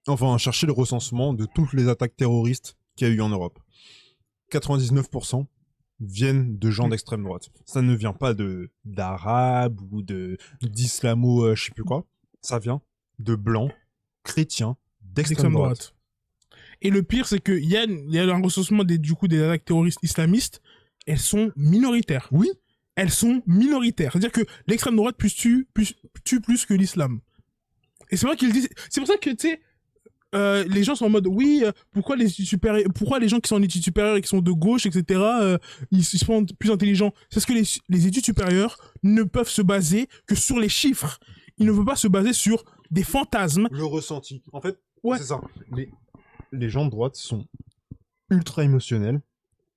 le recensement de toutes les attaques terroristes qu'il y a eu en Europe. 99% viennent de gens d'extrême droite. Ça ne vient pas d'arabes ou d'islamo, je sais plus quoi. Ça vient de blancs, chrétiens, d'extrême droite. Et le pire, c'est qu'il y a un recensement des attaques terroristes islamistes, elles sont minoritaires. Oui. Elles sont minoritaires. C'est-à-dire que l'extrême droite tue plus que l'islam. Et c'est vrai qu'ils disent... C'est pour ça que, tu sais, les gens sont en mode, oui, pourquoi les gens qui sont en études supérieures et qui sont de gauche, etc., ils sont plus intelligents? C'est parce que les études supérieures ne peuvent se baser que sur les chiffres. Ils ne peuvent pas se baser sur des fantasmes. Le ressenti. En fait, ouais. C'est ça. Les gens de droite sont ultra émotionnels,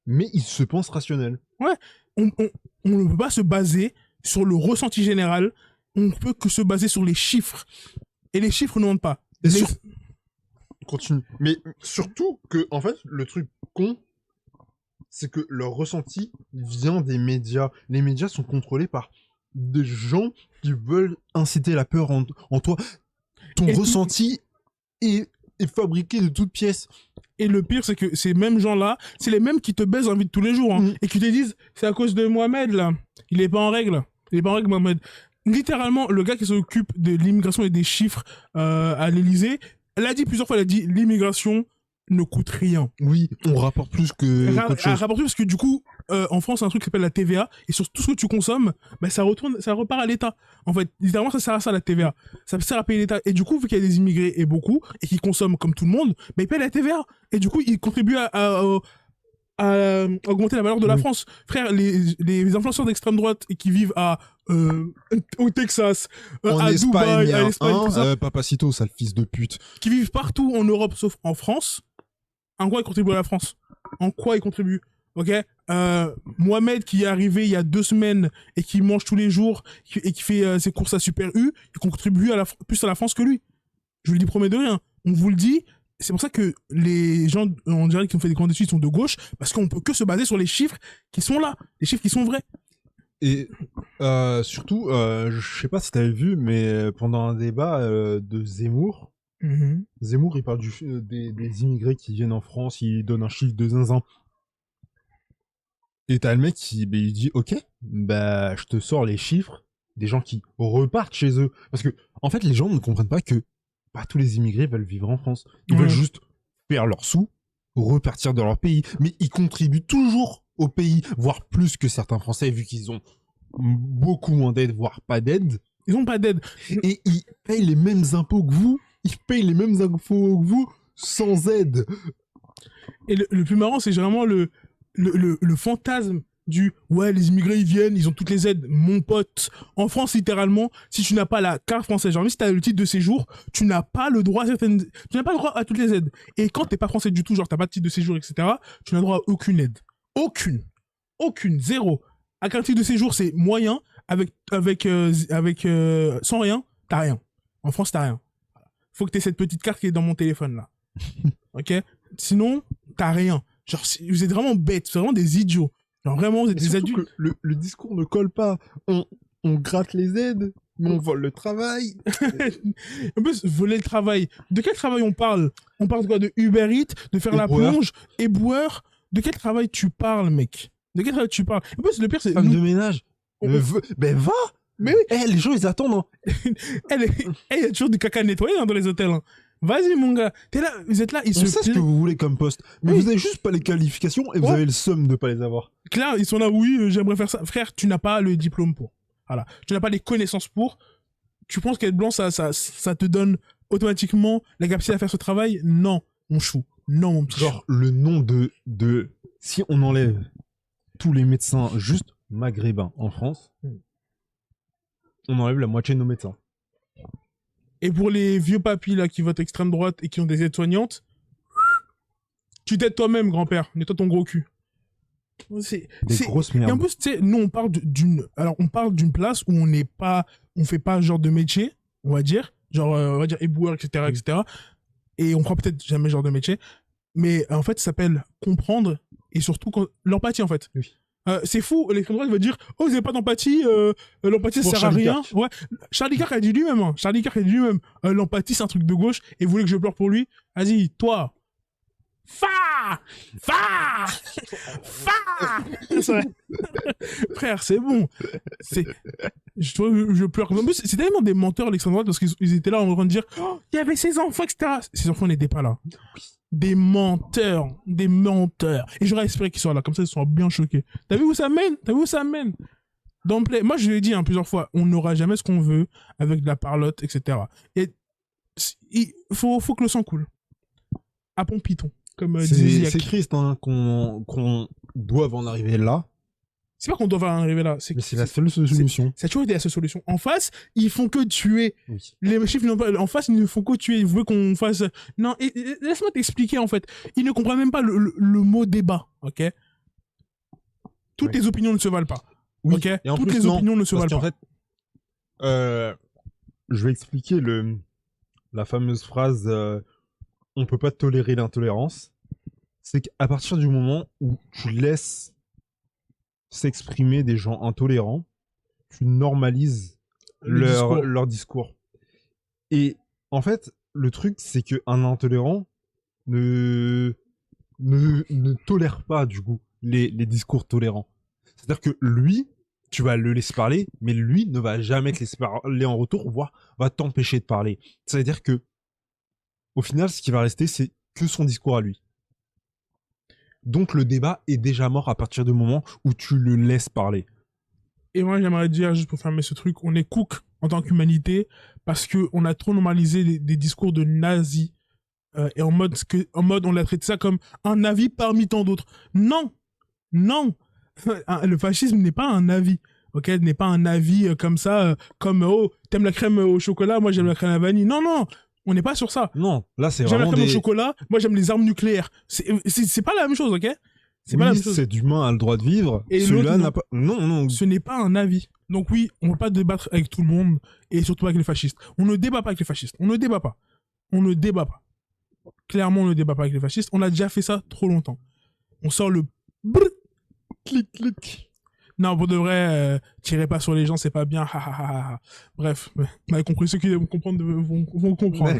mais ils se pensent rationnels. Ouais. On ne peut pas se baser sur le ressenti général. On ne peut que se baser sur les chiffres. Et les chiffres ne mentent pas. Continue. Mais surtout que, en fait, le truc con, c'est que leur ressenti vient des médias. Les médias sont contrôlés par des gens qui veulent inciter la peur en toi. Ton ressenti est fabriqué de toutes pièces. Et le pire, c'est que ces mêmes gens-là, c'est les mêmes qui te baisent en vie de tous les jours. Hein, et qui te disent, c'est à cause de Mohamed, là. Il est pas en règle. Il est pas en règle, Mohamed. Littéralement, le gars qui s'occupe de l'immigration et des chiffres à l'Élysée, elle a dit plusieurs fois, elle a dit, l'immigration ne coûte rien. Oui, on rapporte plus que rapporte plus parce que du coup, en France, il y a un truc qui s'appelle la TVA, et sur tout ce que tu consommes, bah, ça repart à l'État. En fait, littéralement, ça sert à ça, la TVA. Ça sert à payer l'État. Et du coup, vu qu'il y a des immigrés, et beaucoup, et qui consomment comme tout le monde, bah, ils payent la TVA. Et du coup, ils contribuent à augmenter la valeur de la France. Frère, les influenceurs d'extrême droite et qui vivent au Texas, à Dubaï, à l'Espagne, tout ça, Papacito, sale fils de pute. Qui vivent partout en Europe, sauf en France. En quoi ils contribuent à la France? En quoi ils contribuent? Ok, Mohamed qui est arrivé il y a 2 semaines et qui mange tous les jours et qui fait ses courses à Super U, il contribue plus à la France que lui. Je vous le dis promets de rien. On vous le dit. C'est pour ça que les gens, on dirait qui ont fait des grandes études sont de gauche, parce qu'on peut que se baser sur les chiffres qui sont là, les chiffres qui sont vrais. Et surtout, je sais pas si t'avais vu, mais pendant un débat de Zemmour, Mhm. Zemmour, il parle des immigrés qui viennent en France, il donne un chiffre de zinzin. Et t'as le mec qui bah, il dit ok, bah je te sors les chiffres des gens qui repartent chez eux. Parce que en fait les gens ne comprennent pas que pas tous les immigrés veulent vivre en France. Ils Ouais. veulent juste faire leurs sous, repartir dans leur pays. Mais ils contribuent toujours au pays, voire plus que certains Français, vu qu'ils ont beaucoup moins d'aide, voire pas d'aide. Ils ont pas d'aide. Et ils payent les mêmes impôts que vous. Ils payent les mêmes impôts que vous sans aide. Et le plus marrant, c'est vraiment le fantasme du ouais, les immigrés ils viennent, ils ont toutes les aides. Mon pote, en France, littéralement, si tu n'as pas la carte française, genre même si tu as le titre de séjour, tu n'as pas le droit à certaines. Tu n'as pas le droit à toutes les aides. Et quand t'es pas français du tout, genre t'as pas de titre de séjour, etc., tu n'as droit à aucune aide. Aucune. Aucune. Zéro. Avec un titre de séjour, c'est moyen. Sans rien, t'as rien. En France, t'as rien. Faut que t'aies cette petite carte qui est dans mon téléphone là. Ok? Sinon, t'as rien. Genre, vous êtes vraiment bêtes, c'est vraiment des idiots. Genre, vraiment, vous êtes Et des surtout adultes. que le discours ne colle pas. On gratte les aides, mais on vole le travail. En plus, voler le travail. De quel travail on parle? On parle de quoi? De Uber Eats, de faire la Éboueur. plonge, éboueur. De quel travail tu parles, mec? De quel travail tu parles? En plus, le pire, c'est. Femme nous- de ménage. on- Ben va. Mais oui, Eh, les gens, ils attendent. Hein. il y a toujours du caca nettoyé hein, dans les hôtels. Hein. Vas-y, mon gars. T'es là, vous êtes là, ils On se sait ce que plaignent. vous voulez comme poste. Mais Oui. vous avez juste pas les qualifications et vous Ouais. avez le seum de pas les avoir. Claire, ils sont là, oui, j'aimerais faire ça. Frère, tu n'as pas le diplôme pour. Voilà. Tu n'as pas les connaissances pour. Tu penses qu'être blanc, ça te donne automatiquement la capacité à faire ce travail? Non, mon chou. Non, mon petit chou. Genre, le nom de... Si on enlève tous les médecins juste maghrébins en France, on enlève la moitié de nos médecins. Et pour les vieux papis là qui votent extrême droite et qui ont des aides-soignantes, tu t'aides toi-même, grand-père. Nettoie ton gros cul. Des c'est- grosses Et en merdes. plus, tu sais, nous, on parle on parle d'une place où on fait pas genre de métier, on va dire, genre, on va dire éboueur, etc., etc. Et on croit peut-être jamais genre de métier. Mais en fait, ça s'appelle comprendre et surtout l'empathie, en fait. Oui. C'est fou, l'extrême droite va dire oh, vous avez pas d'empathie, l'empathie ça Pour sert à Charlie rien. Kirk. Ouais, Charlie Kirk a dit lui-même, hein. Charlie Kirk a dit lui-même l'empathie c'est un truc de gauche et vous voulez que je pleure pour lui? Vas-y, toi. Fa! Frère, c'est bon. Je pleure. En plus, c'est tellement des menteurs l'extrême droite parce qu'ils étaient là en train de dire oh, il y avait ces enfants, etc. Ces enfants n'étaient pas là. Des menteurs. Et j'aurais espéré qu'ils soient là, comme ça ils sont bien choqués. T'as vu où ça mène? D'emblée, moi je l'ai dit plusieurs fois, on n'aura jamais ce qu'on veut avec de la parlotte, etc. Et il faut que le sang coule. À Pompiton, comme disait Ziak. C'est triste hein, qu'on doive en arriver là, C'est pas qu'on doit en arriver là, mais c'est la seule solution. ça a toujours été la seule solution. En face, ils font que tuer. Oui. Les chiffres, en face, ils ne font que tuer. Ils veulent qu'on fasse. Non, laisse-moi t'expliquer en fait. Ils ne comprennent même pas le mot débat, ok? Toutes Ouais. les opinions ne se valent pas. Oui. Ok. Et en Toutes plus, les non, opinions ne se parce valent qu'en pas. fait, je vais expliquer la fameuse phrase on peut pas tolérer l'intolérance. C'est qu'à partir du moment où tu laisses s'exprimer des gens intolérants, tu normalises leur discours. Et en fait, le truc, c'est qu'un intolérant ne tolère pas, du coup, les discours tolérants. C'est-à-dire que lui, tu vas le laisser parler, mais lui ne va jamais te laisser parler en retour, voire va t'empêcher de parler. C'est-à-dire que, au final, ce qui va rester, c'est que son discours à lui. Donc le débat est déjà mort à partir du moment où tu le laisses parler. Et moi, j'aimerais dire, juste pour fermer ce truc, on est cook en tant qu'humanité parce qu'on a trop normalisé des discours de nazis. Et en mode, on a traité ça comme un avis parmi tant d'autres. Non! Le fascisme n'est pas un avis. Ok, n'est pas un avis comme ça, comme oh, t'aimes la crème au chocolat, moi j'aime la crème à la vanille. Non, on n'est pas sur ça. Non, là c'est J'aime la vraiment crème au chocolat, moi j'aime les armes nucléaires. C'est pas la même chose, ok? C'est pas la Oui, même chose. cet humain a le droit de vivre. Et Celui-là l'autre, non. n'a pas... Non. Ce n'est pas un avis. Donc oui, on ne peut pas débattre avec tout le monde, et surtout avec les fascistes. On ne débat pas avec les fascistes. On ne débat pas. Clairement, on ne débat pas avec les fascistes. On a déjà fait ça trop longtemps. On sort le... brrr, clic, clic. Non, pour de vrai, tirez pas sur les gens, c'est pas bien. Ha, ha, ha, ha. Bref, vous m'avez compris, ceux qui vont comprendre vont comprendre.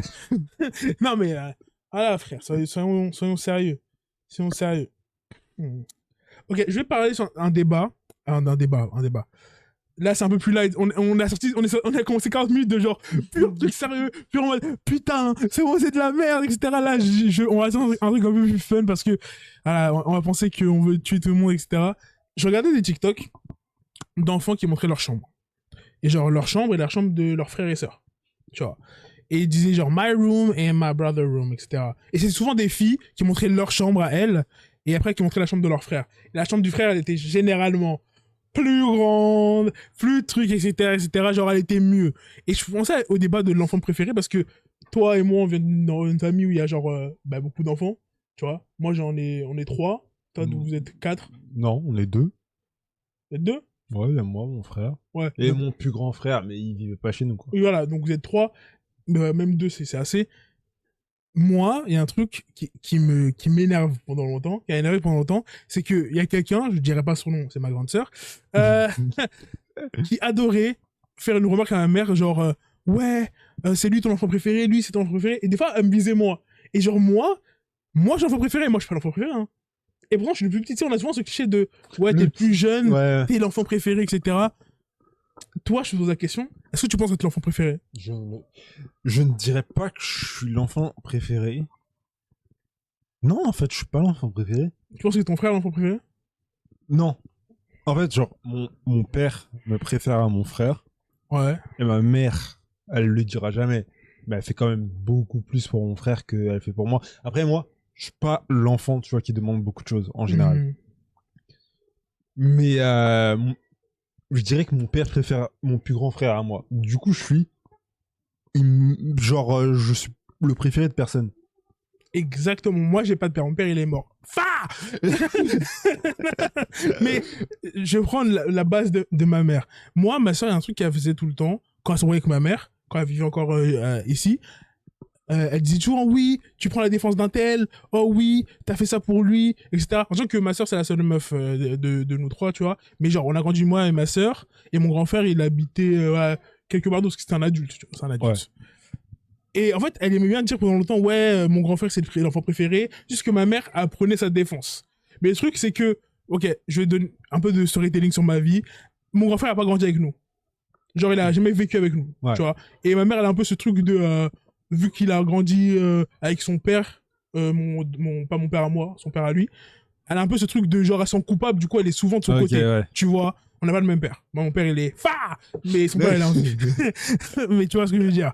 Non, mais voilà, frère, soyons sérieux. Soyons sérieux. Ok, je vais parler sur un débat. Un débat. Là, c'est un peu plus light. On a commencé 40 minutes de genre pur truc sérieux, pur en mode putain, c'est bon, c'est de la merde, etc. Là, on va faire un truc un peu plus fun parce que voilà, on va penser qu'on veut tuer tout le monde, etc. Je regardais des TikTok d'enfants qui montraient leur chambre. Et genre leur chambre et la chambre de leurs frères et sœurs. Tu vois. Et ils disaient genre my room and my brother room, etc. Et c'est souvent des filles qui montraient leur chambre à elles et après qui montraient la chambre de leur frère. Et la chambre du frère, elle était généralement plus grande, plus de trucs, etc., etc. Genre, elle était mieux. Et je pensais au débat de l'enfant préféré parce que toi et moi, on vient d'une famille où il y a genre beaucoup d'enfants. Tu vois, moi, on est 3. Toi, vous êtes 4. Non, on est 2. Vous êtes 2? Ouais, il y a moi, mon frère. Ouais. Et donc, mon plus grand frère, mais il vivait pas chez nous, quoi. oui, voilà, donc vous êtes 3. Même 2, c'est assez. Moi, il y a un truc qui m'énerve pendant longtemps, qui a énervé pendant longtemps, c'est qu'il y a quelqu'un, je dirais pas son nom, c'est ma grande sœur, qui adorait faire une remarque à ma mère, genre, ouais, c'est lui ton enfant préféré, lui c'est ton enfant préféré, et des fois, elle me visait moi. Et genre, moi, je suis l'enfant préféré, moi je suis pas l'enfant préféré, hein. Et pourtant, je suis le plus petit, tu sais, on a souvent ce cliché de, ouais, t'es le plus jeune, ouais. T'es l'enfant préféré, etc. Toi, je te pose la question, est-ce que tu penses être l'enfant préféré? Je ne dirais pas que je suis l'enfant préféré. Non, en fait, je suis pas l'enfant préféré. Tu penses que ton frère est l'enfant préféré? Non. En fait, genre, mon père me préfère à mon frère. Ouais. Et ma mère, elle le dira jamais. Mais elle fait quand même beaucoup plus pour mon frère qu'elle fait pour moi. Après, moi, je suis pas l'enfant, tu vois, qui demande beaucoup de choses, en général. Mais je dirais que mon père préfère mon plus grand frère à moi. Du coup, je suis le préféré de personne. Exactement. Moi, j'ai pas de père. Mon père, il est mort. Mais je vais prendre la base de ma mère. Moi, ma soeur, il y a un truc qu'elle faisait tout le temps, quand elle se voyait avec ma mère, quand elle vivait encore ici. Elle disait toujours, oui, tu prends la défense d'un tel, oh oui, t'as fait ça pour lui, etc. En sachant que ma soeur, c'est la seule meuf de nous 3, tu vois. Mais genre, on a grandi moi et ma soeur, et mon grand frère, il habitait quelque part d'autre, parce que c'était un adulte, tu vois, c'est un adulte. Ouais. Et en fait, elle aimait bien dire pendant longtemps, ouais, mon grand frère, c'est l'enfant préféré, jusque ma mère apprenait sa défense. Mais le truc, c'est que, ok, je vais donner un peu de storytelling sur ma vie. Mon grand frère a pas grandi avec nous. Genre, il a jamais vécu avec nous, tu vois. Et ma mère, elle a un peu ce truc de... vu qu'il a grandi avec son père, pas mon père à moi, son père à lui, elle a un peu ce truc de genre, elle sent coupable, du coup, elle est souvent de son côté, ouais. Tu vois. On n'a pas le même père. Moi, mon père, il est fa, mais son père, il est envie. Mais tu vois ce que je veux dire.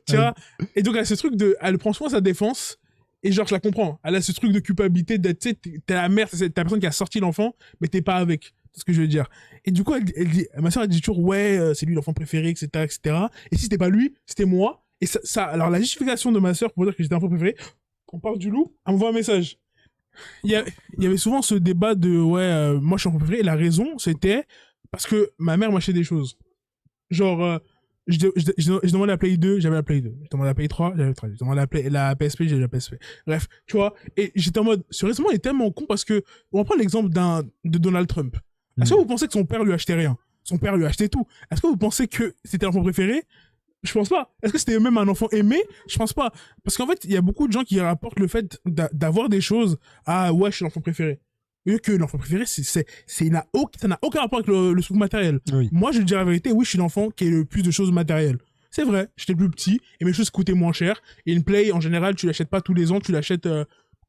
Tu vois. Et donc, elle a ce truc de, elle prend soin de sa défense, et genre, je la comprends. Elle a ce truc de culpabilité d'être, tu sais, t'es la mère, t'es la personne qui a sorti l'enfant, mais t'es pas avec. C'est ce que je veux dire. Et du coup, elle dit, ma soeur, elle dit toujours, ouais, c'est lui l'enfant préféré, etc., etc. Et si c'était pas lui, c'était moi. Et ça, alors la justification de ma soeur pour dire que j'étais l'enfant préféré, on parle du loup, elle m'envoie un message. Il y avait souvent ce débat de, ouais, moi je suis l'enfant préféré. Et la raison, c'était parce que ma mère m'achetait des choses. Genre, je demandais la Play 2, j'avais la Play 2. Je demandais la Play 3, j'avais la 3. Je demandais la PSP, j'avais la PSP. Bref, tu vois. Et j'étais en mode, sérieusement, il est tellement con parce que, on va prendre l'exemple de Donald Trump. Est-ce que vous pensez que son père lui achetait rien? Son père lui achetait tout. Est-ce que vous pensez que c'était l'enfant préféré? Je pense pas. Est-ce que c'était même un enfant aimé? Je pense pas. Parce qu'en fait, il y a beaucoup de gens qui rapportent le fait d'avoir des choses à, ouais, je suis l'enfant préféré. Et que l'enfant préféré, ça n'a aucun rapport avec le truc matériel. Oui. Moi, je dis la vérité, oui, je suis l'enfant qui a le plus de choses matérielles. C'est vrai, j'étais plus petit et mes choses coûtaient moins cher. Et une Play, en général, tu l'achètes pas tous les ans, tu l'achètes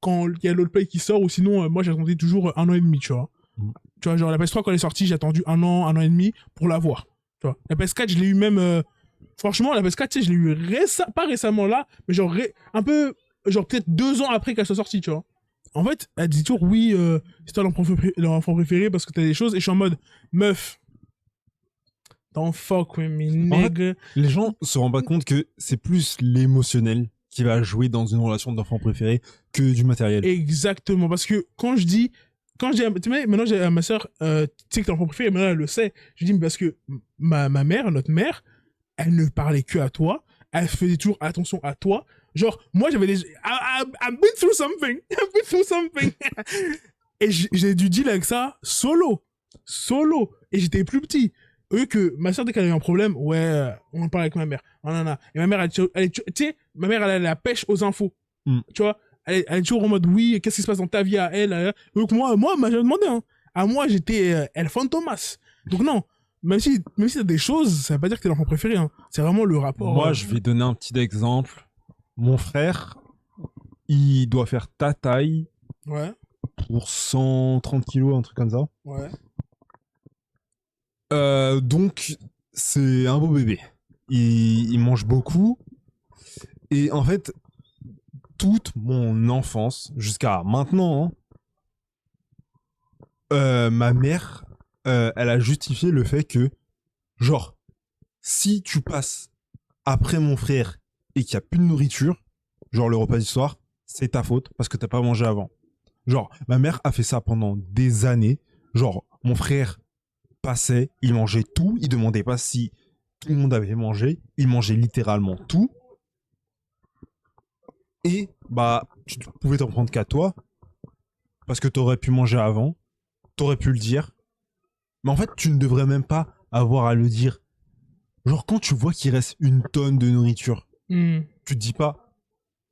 quand il y a l'autre Play qui sort, ou sinon, moi, j'attendais toujours 1 an et demi, tu vois. Tu vois, genre la PS3, quand elle est sortie, j'ai attendu 1 an et demi pour l'avoir. Tu vois. La PS4, je l'ai eu même... franchement, la PS4, tu sais, je l'ai eu pas récemment là, mais genre un peu... Genre peut-être 2 ans après qu'elle soit sortie, tu vois. En fait, elle dit toujours, oui, c'est toi l'enfant préféré parce que t'as des choses. Et je suis en mode, meuf, don't fuck with me, nigga. En fait, les gens se rendent pas compte que c'est plus l'émotionnel qui va jouer dans une relation d'enfant préféré que du matériel. Exactement, parce que quand je dis, maintenant j'ai ma soeur, tu sais que t'es l'enfant préféré, maintenant elle le sait. Je dis, mais parce que ma mère, notre mère, elle ne parlait que à toi, elle faisait toujours attention à toi. Genre, moi j'avais des... I've been through something. Et j'ai dû deal avec ça solo. Solo. Et j'étais plus petit. Eux que ma soeur, dès qu'elle avait un problème, ouais, on en parle avec ma mère. Oh, non, non. Et ma mère, tu sais, ma mère, elle a la pêche aux infos. Tu vois, elle est toujours en mode, oui, qu'est-ce qui se passe dans ta vie à elle. Donc moi, j'avais demandé, hein. À moi, j'étais El Fantomas. Donc non, même si t'as des choses, ça veut pas dire que t'es l'enfant préféré, hein. C'est vraiment le rapport. Moi, je vais donner un petit exemple. Mon frère, il doit faire ta taille Ouais, pour 130 kilos, un truc comme ça. ouais. Donc, c'est un beau bébé. Il mange beaucoup. Et en fait, toute mon enfance, jusqu'à maintenant, hein, ma mère, elle a justifié le fait que, genre, si tu passes après mon frère et qu'il n'y a plus de nourriture, genre le repas du soir, c'est ta faute parce que t'as pas mangé avant. Genre, ma mère a fait ça pendant des années. Genre, mon frère passait, il mangeait tout, il demandait pas si tout le monde avait mangé, il mangeait littéralement tout. Et bah, tu pouvais t'en prendre qu'à toi, parce que t'aurais pu manger avant, t'aurais pu le dire. Mais en fait, tu ne devrais même pas avoir à le dire. Genre, quand tu vois qu'il reste une tonne de nourriture, tu te dis pas,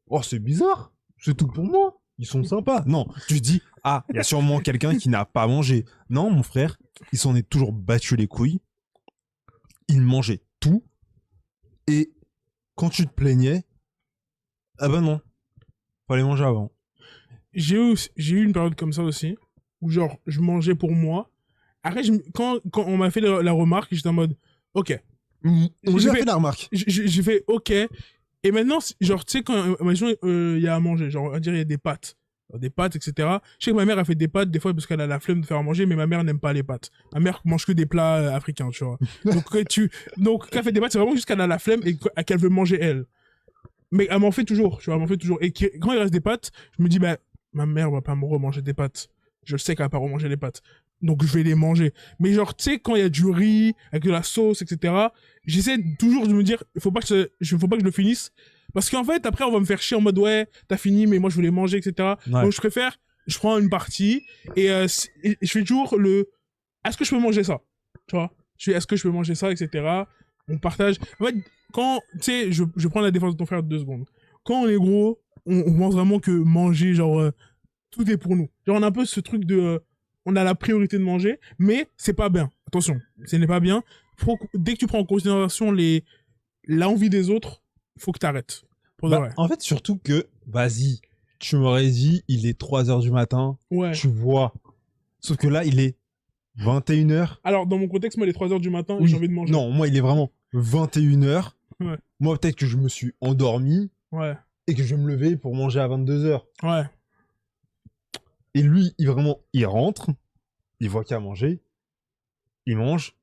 oh, c'est bizarre, c'est tout pour moi, ils sont sympas. Non, tu te dis, ah, il y a sûrement quelqu'un qui n'a pas mangé. Non, mon frère, il s'en est toujours battu les couilles. Il mangeait tout. Et quand tu te plaignais, ah ben non, fallait manger avant. J'ai eu une période comme ça aussi, où genre, je mangeais pour moi. Après, quand on m'a fait la remarque, j'étais en mode, ok. J'ai fait la remarque. J'ai fait, ok. Et maintenant, genre, tu sais, quand il y a à manger, genre, on va dire, il y a des pâtes. Des pâtes, etc. Je sais que ma mère a fait des pâtes, des fois, parce qu'elle a la flemme de faire à manger, mais ma mère n'aime pas les pâtes. Ma mère mange que des plats africains, tu vois. Donc, quand elle fait des pâtes, c'est vraiment juste qu'elle a la flemme et qu'elle veut manger, elle. Mais elle m'en fait toujours, tu vois, elle m'en fait toujours. Et quand il reste des pâtes, je me dis, bah, ma mère va pas me remanger des pâtes. Je sais qu'elle va pas remanger les pâtes. Donc, je vais les manger. Mais genre, tu sais, quand il y a du riz, avec de la sauce, etc., j'essaie toujours de me dire, faut pas que je le finisse. Parce qu'en fait, après, on va me faire chier en mode, ouais, t'as fini, mais moi, je veux les manger, etc. Ouais. Donc, je prends une partie, et je fais toujours est-ce que je peux manger ça? Tu vois? Est-ce que je peux manger ça, etc. On partage. En fait, quand, tu sais, je prends la défense de ton frère 2 secondes. Quand on est gros, on pense vraiment que manger, genre, tout est pour nous. Genre, on a un peu ce truc de, on a la priorité de manger, mais c'est pas bien. Attention, ce n'est pas bien. Dès que tu prends en considération l'envie des autres, faut que t'arrêtes. Pour de vrai. En fait, surtout que, vas-y, tu m'aurais dit, il est 3h du matin, Ouais. tu vois. Sauf que là, il est 21h. Alors, dans mon contexte, moi, il est 3h du matin et Oui. j'ai envie de manger. Non, moi, il est vraiment 21h. Ouais. Moi, peut-être que je me suis endormi Ouais. et que je vais me lever pour manger à 22h. Ouais. Et lui, il rentre, il voit qu'il y a à manger, il mange,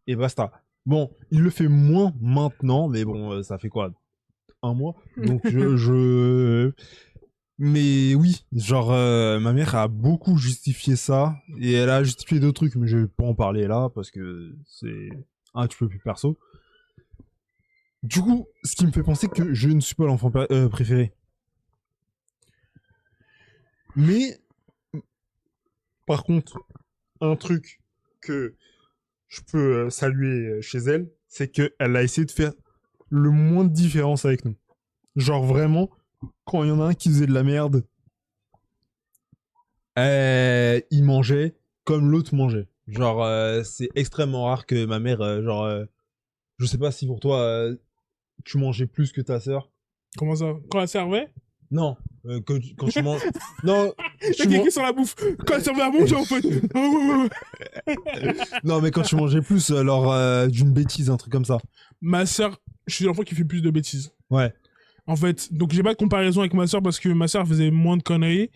et basta. Bon, il le fait moins maintenant, mais bon, ça fait quoi, 1 mois? Donc Mais oui, genre, ma mère a beaucoup justifié ça, et elle a justifié d'autres trucs, mais je vais pas en parler là, parce que c'est un petit peu plus perso. Du coup, ce qui me fait penser que je ne suis pas l'enfant préféré. Mais, par contre, un truc que je peux saluer chez elle, c'est qu'elle a essayé de faire le moins de différence avec nous. Genre vraiment, quand il y en a un qui faisait de la merde, il mangeait comme l'autre mangeait. Genre, c'est extrêmement rare que ma mère, je sais pas si pour toi, tu mangeais plus que ta sœur. Comment ça? Quand elle servait? Non, quand tu manges... Non, T'as cliqué sur la bouffe. Quand elle servait à manger, en fait. Non, mais quand tu mangeais plus, alors d'une bêtise, un truc comme ça. Ma sœur, je suis l'enfant qui fait plus de bêtises. Ouais. En fait, donc j'ai pas de comparaison avec ma sœur parce que ma sœur faisait moins de conneries.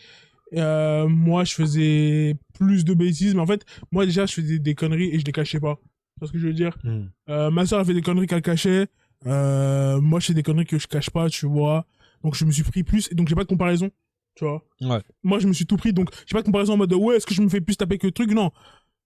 Moi, je faisais plus de bêtises, mais en fait, moi déjà, je faisais des conneries et je les cachais pas. Tu vois ce que je veux dire? Ma sœur, elle fait des conneries qu'elle cachait. Moi, je fais des conneries que je cache pas, tu vois. Donc, je me suis pris plus, et donc j'ai pas de comparaison, tu vois. Ouais. Moi, je me suis tout pris, donc j'ai pas de comparaison en mode ouais, est-ce que je me fais plus taper que le truc? Non.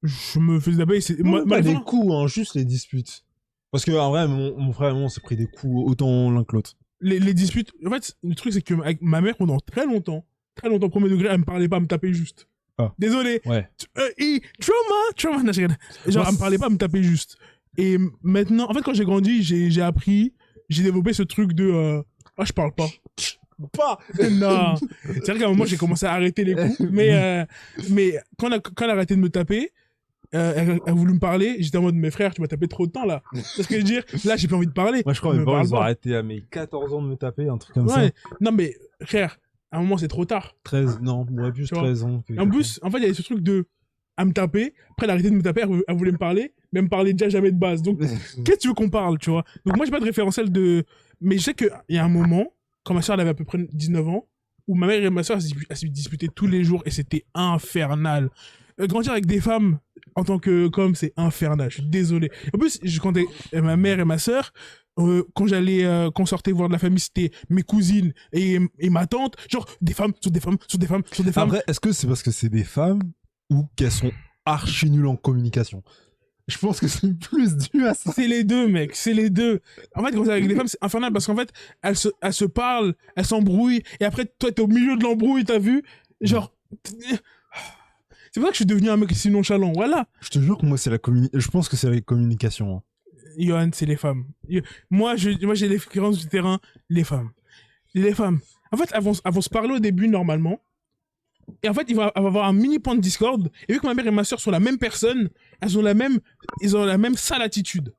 Je me faisais taper. Pas des coups, hein, juste les disputes. Parce que en vrai, mon frère et moi, on s'est pris des coups autant l'un que l'autre. Les disputes, en fait, le truc, c'est que avec ma mère, pendant très longtemps, premier degré, elle me parlait pas, elle me tapait juste. Ah. Désolé. Ouais. Trauma. Non, je rigole. Genre, elle me parlait pas, elle me tapait juste. Et maintenant, en fait, quand j'ai grandi, j'ai appris, j'ai développé ce truc de je parle pas. Pas. Non. C'est vrai qu'à un moment, j'ai commencé à arrêter les coups. Mais quand elle a arrêté de me taper, elle a voulu me parler. J'étais en mode, mes frères, tu m'as tapé trop de temps là. C'est ce que je veux dire. Là, j'ai pas envie de parler. Moi, je crois que mes parents, ils ont arrêté à mes 14 ans de me taper, un truc comme ça. Non, mais frère, à un moment, c'est trop tard. 13, non, ouais, plus Tu vois. 13 ans. En plus, en fait, il y avait ce truc de. Elle me taper. Après, elle a arrêté de me taper. Elle voulait me parler. Mais elle me parlait déjà jamais de base. Donc, qu'est-ce que tu veux qu'on parle, tu vois. Donc, moi, j'ai pas de référentiel de. Mais je sais qu'il y a un moment, quand ma soeur elle avait à peu près 19 ans, où ma mère et ma soeur elles se disputaient tous les jours et c'était infernal. Grandir avec des femmes en tant qu'homme, c'est infernal. Je suis désolé. En plus, quand ma mère et ma soeur, quand on sortait voir de la famille, c'était mes cousines et ma tante. Genre, des femmes sur des femmes sur des femmes sur des femmes. Après, est-ce que c'est parce que c'est des femmes ou qu'elles sont archi nulles en communication? Je pense que c'est plus dû à ça. C'est les deux, mec. C'est les deux. En fait, quand c'est avec des femmes, c'est infernal parce qu'en fait, elles se parlent, elles s'embrouillent, et après, toi, t'es au milieu de l'embrouille, t'as vu? Genre. C'est pour ça que je suis devenu un mec si nonchalant. Voilà. Je te jure que moi, c'est je pense que c'est la communication. Hein. Johan, c'est les femmes. Moi, j'ai l'expérience du terrain, les femmes. Les femmes. En fait, elles vont se parler au début, normalement. Et en fait, il va avoir un mini point de discorde. Et vu que ma mère et ma soeur sont la même personne, ils ont la même sale attitude.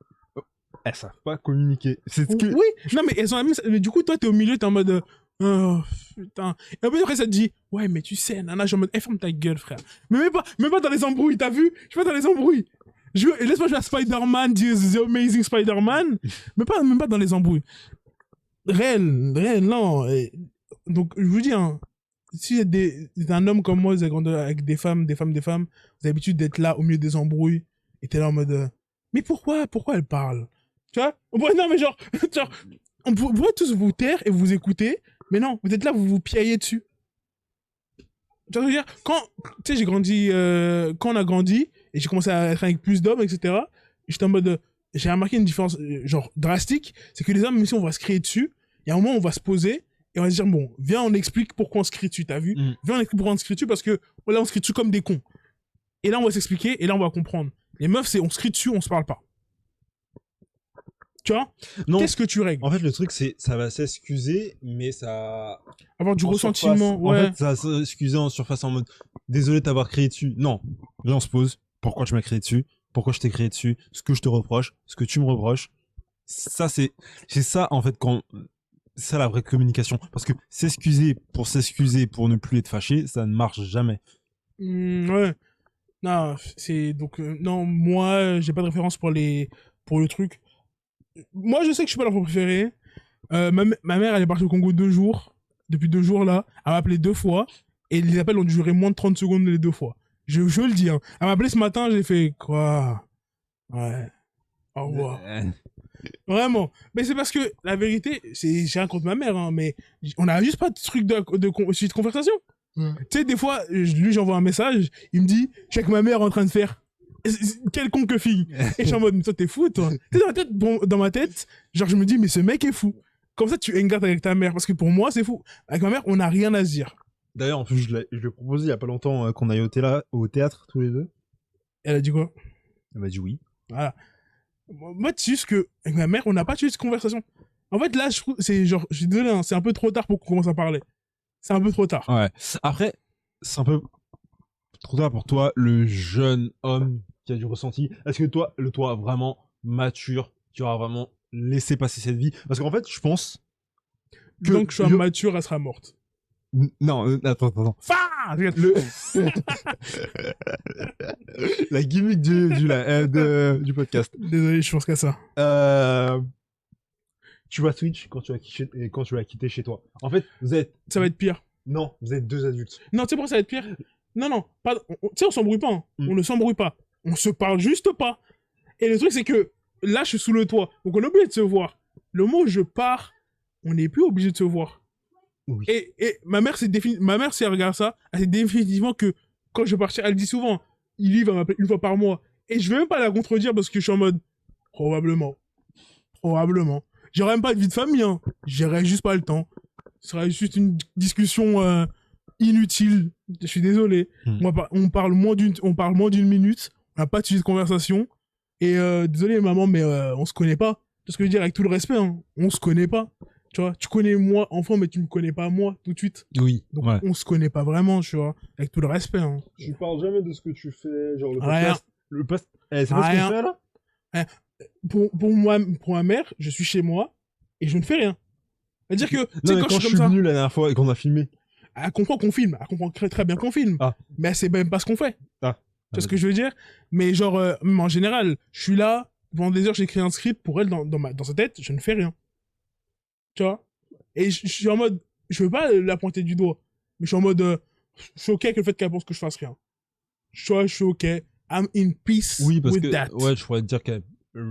Elles savent pas communiquer. C'est ce que... Oui, non, mais elles ont la même. Mais du coup, toi, t'es au milieu, t'es en mode. Oh, putain. Et après, ça te dit, ouais, mais tu sais, nana, je suis en mode, ferme ta gueule, frère. Mais même pas dans les embrouilles, t'as vu? Je suis pas dans les embrouilles. Laisse-moi jouer à Spider-Man, The Amazing Spider-Man. Même pas dans les embrouilles. Réel, non. Donc, je vous dis, hein, si vous êtes un homme comme moi, vous avez grandi avec des femmes, vous avez l'habitude d'être là au milieu des embrouilles, et t'es là en mode, mais pourquoi elle parle? Tu vois? Non, mais genre, on pourrait tous vous taire et vous écouter, mais non, vous êtes là, vous vous piaillez dessus. Tu vois ce que je veux dire? Tu sais, j'ai grandi, quand on a grandi, et j'ai commencé à être avec plus d'hommes, etc., j'étais en mode, j'ai remarqué une différence, genre, drastique, c'est que les hommes, même si on va se crier dessus, il y a un moment où on va se poser, et on va se dire, bon, viens, on explique pourquoi on se crie dessus, t'as vu? Viens, on explique pourquoi on se crie dessus, parce que là, on se crie dessus comme des cons. Et là, on va s'expliquer, et là, on va comprendre. Les meufs, c'est on se crie dessus, on se parle pas. Tu vois? Non. Qu'est-ce que tu règles? En fait, le truc, c'est ça va s'excuser, mais ça... Avoir du en ressentiment, surface. ouais. En fait, ça va s'excuser en surface en mode, désolé de t'avoir crié dessus. Non. Là, on se pose. Pourquoi tu m'as crié dessus? Pourquoi je t'ai crié dessus? Ce que je te reproche? Ce que tu me reproches? Ça, c'est ça, en fait, c'est ça la vraie communication. Parce que s'excuser, pour ne plus être fâché, ça ne marche jamais. Ouais. Non, c'est donc non, moi j'ai pas de référence pour le truc. Moi je sais que je suis pas l'enfant préféré. Ma mère elle est partie au Congo 2 jours. Depuis 2 jours là, elle m'a appelé 2 fois et les appels ont duré moins de 30 secondes les 2 fois. Je le dis hein. Elle m'a appelé ce matin, j'ai fait quoi? Ouais. Au revoir. Vraiment. Mais c'est parce que la vérité, j'ai rien contre ma mère hein, mais on a juste pas de truc de conversation. Tu sais, des fois, lui, j'envoie un message, il me dit, je suis avec ma mère en train de faire quelconque fille. Et je suis en mode, mais toi, t'es fou, toi. Tu sais, dans ma tête, genre, je me dis, mais ce mec est fou. Comme ça, tu engages avec ta mère. Parce que pour moi, c'est fou. Avec ma mère, on n'a rien à se dire. D'ailleurs, en plus, je lui ai proposé il y a pas longtemps qu'on aille au théâtre tous les deux. Elle a dit quoi? Elle m'a dit oui. Voilà. Moi, c'est juste que, avec ma mère, on n'a pas eu cette conversation. En fait, là, je trouve, c'est genre, je suis désolé, hein, c'est un peu trop tard pour qu'on commence à parler. C'est un peu trop tard. Ouais. Après, c'est un peu trop tard pour toi, le jeune homme qui a du ressenti. Est-ce que toi, vraiment mature, tu auras vraiment laissé passer cette vie? Parce qu'en fait, je pense que... Donc, je suis mature, elle sera morte. Non, attends. La gimmick du podcast. Désolé, je pense qu'à ça. Tu vas Twitch quand tu vas quitter chez toi. En fait, Ça va être pire. Non, vous êtes 2 adultes. Non, tu sais pourquoi ça va être pire? Non, tu sais, on s'embrouille pas. Hein. On ne s'embrouille pas. On se parle juste pas. Et le truc, c'est que là, je suis sous le toit. Donc, on est obligé de se voir. Le moment où je pars, on n'est plus obligé de se voir. Oui. Et ma mère, si elle regarde ça, elle sait définitivement que quand je vais partir, elle dit souvent, il va m'appeler 1 fois par mois. Et je vais même pas la contredire parce que je suis en mode, probablement. J'aurais même pas de vie de famille, hein. J'aurais juste pas le temps. Ce serait juste une discussion inutile. Je suis désolé. On parle moins d'une minute. On n'a pas de sujet de conversation. Et désolé, maman, mais on se connaît pas. C'est ce que je veux dire avec tout le respect. Hein. On se connaît pas. Tu vois, tu connais moi, enfant, mais tu me connais pas moi, tout de suite. Oui. Donc, on se connaît pas vraiment, tu vois. Avec tout le respect. Hein. Tu parles jamais de ce que tu fais, genre le Rien. podcast. Le post... c'est pas ce qu'on fait là? Pour ma mère, je suis chez moi et je ne fais rien. C'est-à-dire que, tu Non, sais, mais quand quand je je suis suis comme ça, venu la dernière fois et qu'on a filmé. elle comprend qu'on filme. Elle comprend très, très bien qu'on filme. Ah. Mais elle sait même pas ce qu'on fait. Ah. Tu vois ce que je veux dire? Mais genre, en général, je suis là, pendant des heures, j'écris un script pour elle dans sa tête, je ne fais rien. Tu vois? Et je suis en mode, je veux pas la pointer du doigt, mais je suis en mode, je suis ok avec le fait qu'elle pense que je fasse rien. Je suis ok. I'm in peace Oui, parce with que, that. ouais, je pourrais te dire qu'elle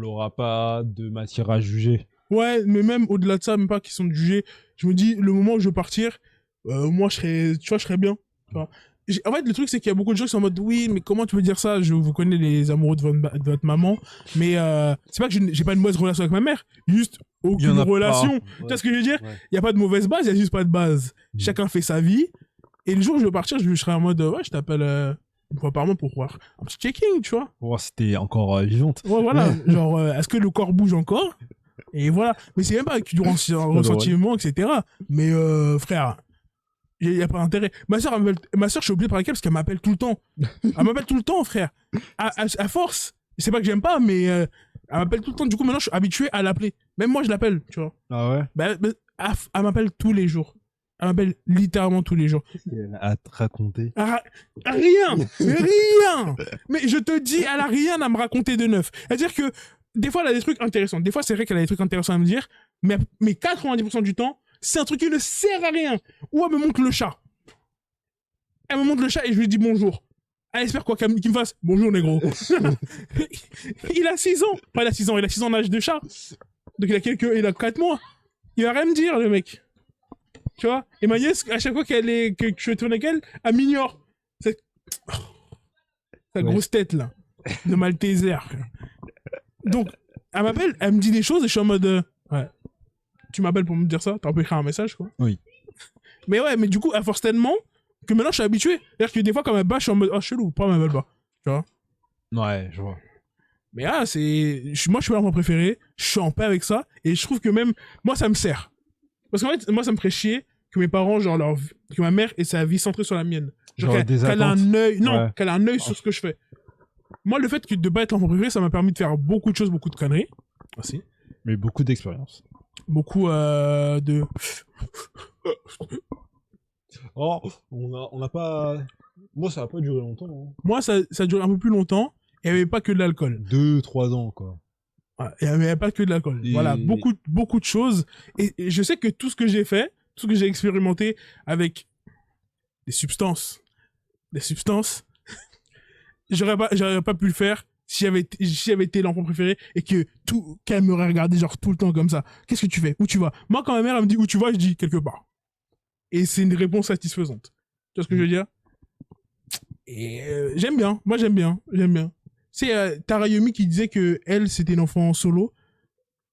aura pas de matière à juger. Ouais, mais même au-delà de ça, même pas question de juger, je me dis, le moment où je veux partir, moi, je serais bien. Tu vois. En fait, le truc, c'est qu'il y a beaucoup de gens qui sont en mode, oui, mais comment tu peux dire ça? Je vous connais les amoureux de votre maman, mais c'est pas que j'ai pas une mauvaise relation avec ma mère, juste Il y aucune en a relation. pas. Tu vois ce que je veux dire? Ouais. Il y a pas de mauvaise base, il y a juste pas de base. Chacun fait sa vie, et le jour où je veux partir, je serai en mode, ouais, je t'appelle une fois par mois pour voir un petit checking, tu vois. Pour voir si t'es encore vivante. Ouais, voilà. Genre, est-ce que le corps bouge encore? Et voilà. Mais c'est même pas avec du ressentiment, etc. Mais frère, il y a pas d'intérêt. Ma soeur, je suis obligé de parler avec elle parce qu'elle m'appelle tout le temps. Elle m'appelle tout le temps, frère. À force. C'est pas que j'aime pas, mais elle m'appelle tout le temps. Du coup, maintenant, je suis habitué à l'appeler. Même moi, je l'appelle, tu vois. Ah ouais? Elle m'appelle tous les jours. Elle m'appelle littéralement tous les jours. Elle a à te raconter. Rien. Rien. Mais je te dis, elle a rien à me raconter de neuf. C'est-à-dire que des fois, elle a des trucs intéressants. Des fois, c'est vrai qu'elle a des trucs intéressants à me dire. Mais 90% du temps, c'est un truc qui ne sert à rien. Ou elle me montre le chat. Elle me montre le chat et je lui dis bonjour. Elle espère quoi qu'il me fasse bonjour, négro. Il a 6 ans. Pas il a 6 ans, il a 6 ans d'âge de chat. Donc il a 4 mois. Il va rien me dire, le mec. Tu vois? Et ma nièce, à chaque fois que je tourne avec elle, elle m'ignore. Sa grosse tête, là. De Malteser. Donc, elle m'appelle, elle me dit des choses et je suis en mode, ouais. Tu m'appelles pour me dire ça? T'as pu écrire un message, quoi. Oui. Mais ouais, mais du coup, elle force tellement que maintenant je suis habitué. C'est-à-dire que des fois, quand elle bâche, je suis en mode, oh, chelou, pourquoi elle m'appelle pas? Tu vois? Ouais, je vois. Mais moi, je suis l'enfant préféré, je suis en paix avec ça, et je trouve que même, moi, ça me sert. Parce qu'en fait, moi, ça me ferait chier que mes parents, genre, que ma mère ait sa vie centrée sur la mienne. Genre, qu'elle a un œil, non, qu'elle a un œil sur ce que je fais. Moi, le fait de pas être l'enfant préféré, ça m'a permis de faire beaucoup de choses, beaucoup de conneries. Aussi. Mais beaucoup d'expérience. Beaucoup de... Oh, on n'a pas... Moi, ça a pas duré longtemps. Hein. Moi, ça dure un peu plus longtemps, et il n'y avait pas que de l'alcool. 2-3 ans, quoi. Ouais, il n'y avait pas que de l'alcool. Et... Voilà, beaucoup de choses. Et je sais que tout ce que j'ai fait, tout ce que j'ai expérimenté avec des substances, j'aurais pas pu le faire si j'avais été l'enfant préféré et qu'elle m'aurait regardé genre tout le temps comme ça. Qu'est-ce que tu fais? Où tu vas? Moi, quand ma mère elle me dit où tu vas, je dis quelque part. Et c'est une réponse satisfaisante. Tu vois ce que je veux dire? Et j'aime bien. Moi, j'aime bien. C'est Tara Yomi qui disait que elle, c'était une enfant solo.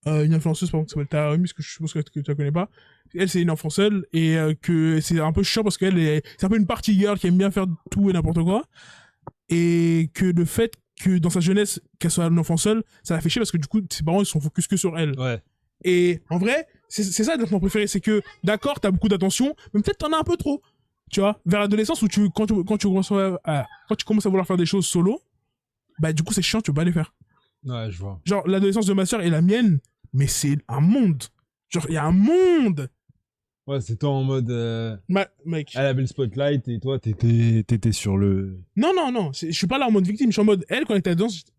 Une influenceuse, par exemple, qui s'appelle Tara Yomi, que je suppose que tu la connais pas. Elle, c'est une enfant seule et que c'est un peu chiant parce c'est un peu une party girl qui aime bien faire tout et n'importe quoi. Et que le fait que dans sa jeunesse, qu'elle soit une enfant seule, ça la fait chier parce que du coup, ses parents, ils sont focus que sur elle. Ouais. Et en vrai, c'est ça l'enfant préféré, c'est que, d'accord, t'as beaucoup d'attention, mais peut-être t'en as un peu trop. Tu vois, vers l'adolescence où quand tu commences à vouloir faire des choses solo, bah du coup c'est chiant, tu peux pas les faire. Ouais, je vois. Genre l'adolescence de ma soeur et la mienne, mais c'est un monde. Genre il y a un monde. Ouais, c'est toi en mode... Mec. Elle avait le spotlight et toi t'étais sur le... Non, je suis pas là en mode victime, je suis en mode, elle quand elle était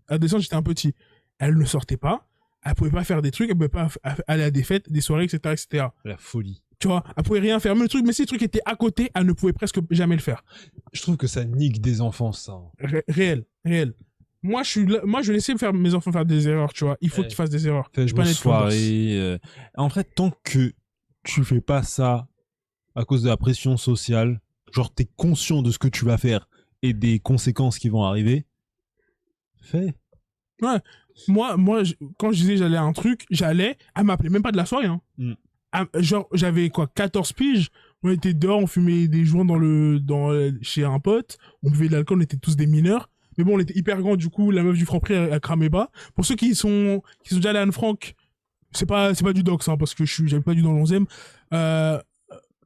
adolescente, j'étais un petit. Elle ne sortait pas, elle pouvait pas faire des trucs, elle pouvait pas aller à des fêtes, des soirées, etc. La folie. Tu vois, elle pouvait rien faire, même le truc, mais si les trucs étaient à côté, elle ne pouvait presque jamais le faire. Je trouve que ça nique des enfants, ça. Réel. Moi, je laissais mes enfants faire des erreurs, tu vois. Il faut qu'ils fassent des erreurs. Faites Je suis pas vos net pour soirées. En fait, tant que tu fais pas ça à cause de la pression sociale, genre t'es conscient de ce que tu vas faire et des conséquences qui vont arriver, fais. Ouais. Moi, quand je disais j'allais à un truc, elle m'appelait même pas de la soirée, hein. Genre, j'avais 14 piges. On était dehors, on fumait des joints chez un pote, on buvait de l'alcool, on était tous des mineurs. Mais bon, on était hyper grands, du coup, la meuf du Franprix, elle cramait pas. Pour ceux qui sont déjà allés à Anne Frank, c'est pas du dox, hein, parce que j'avais pas du dans le 11e.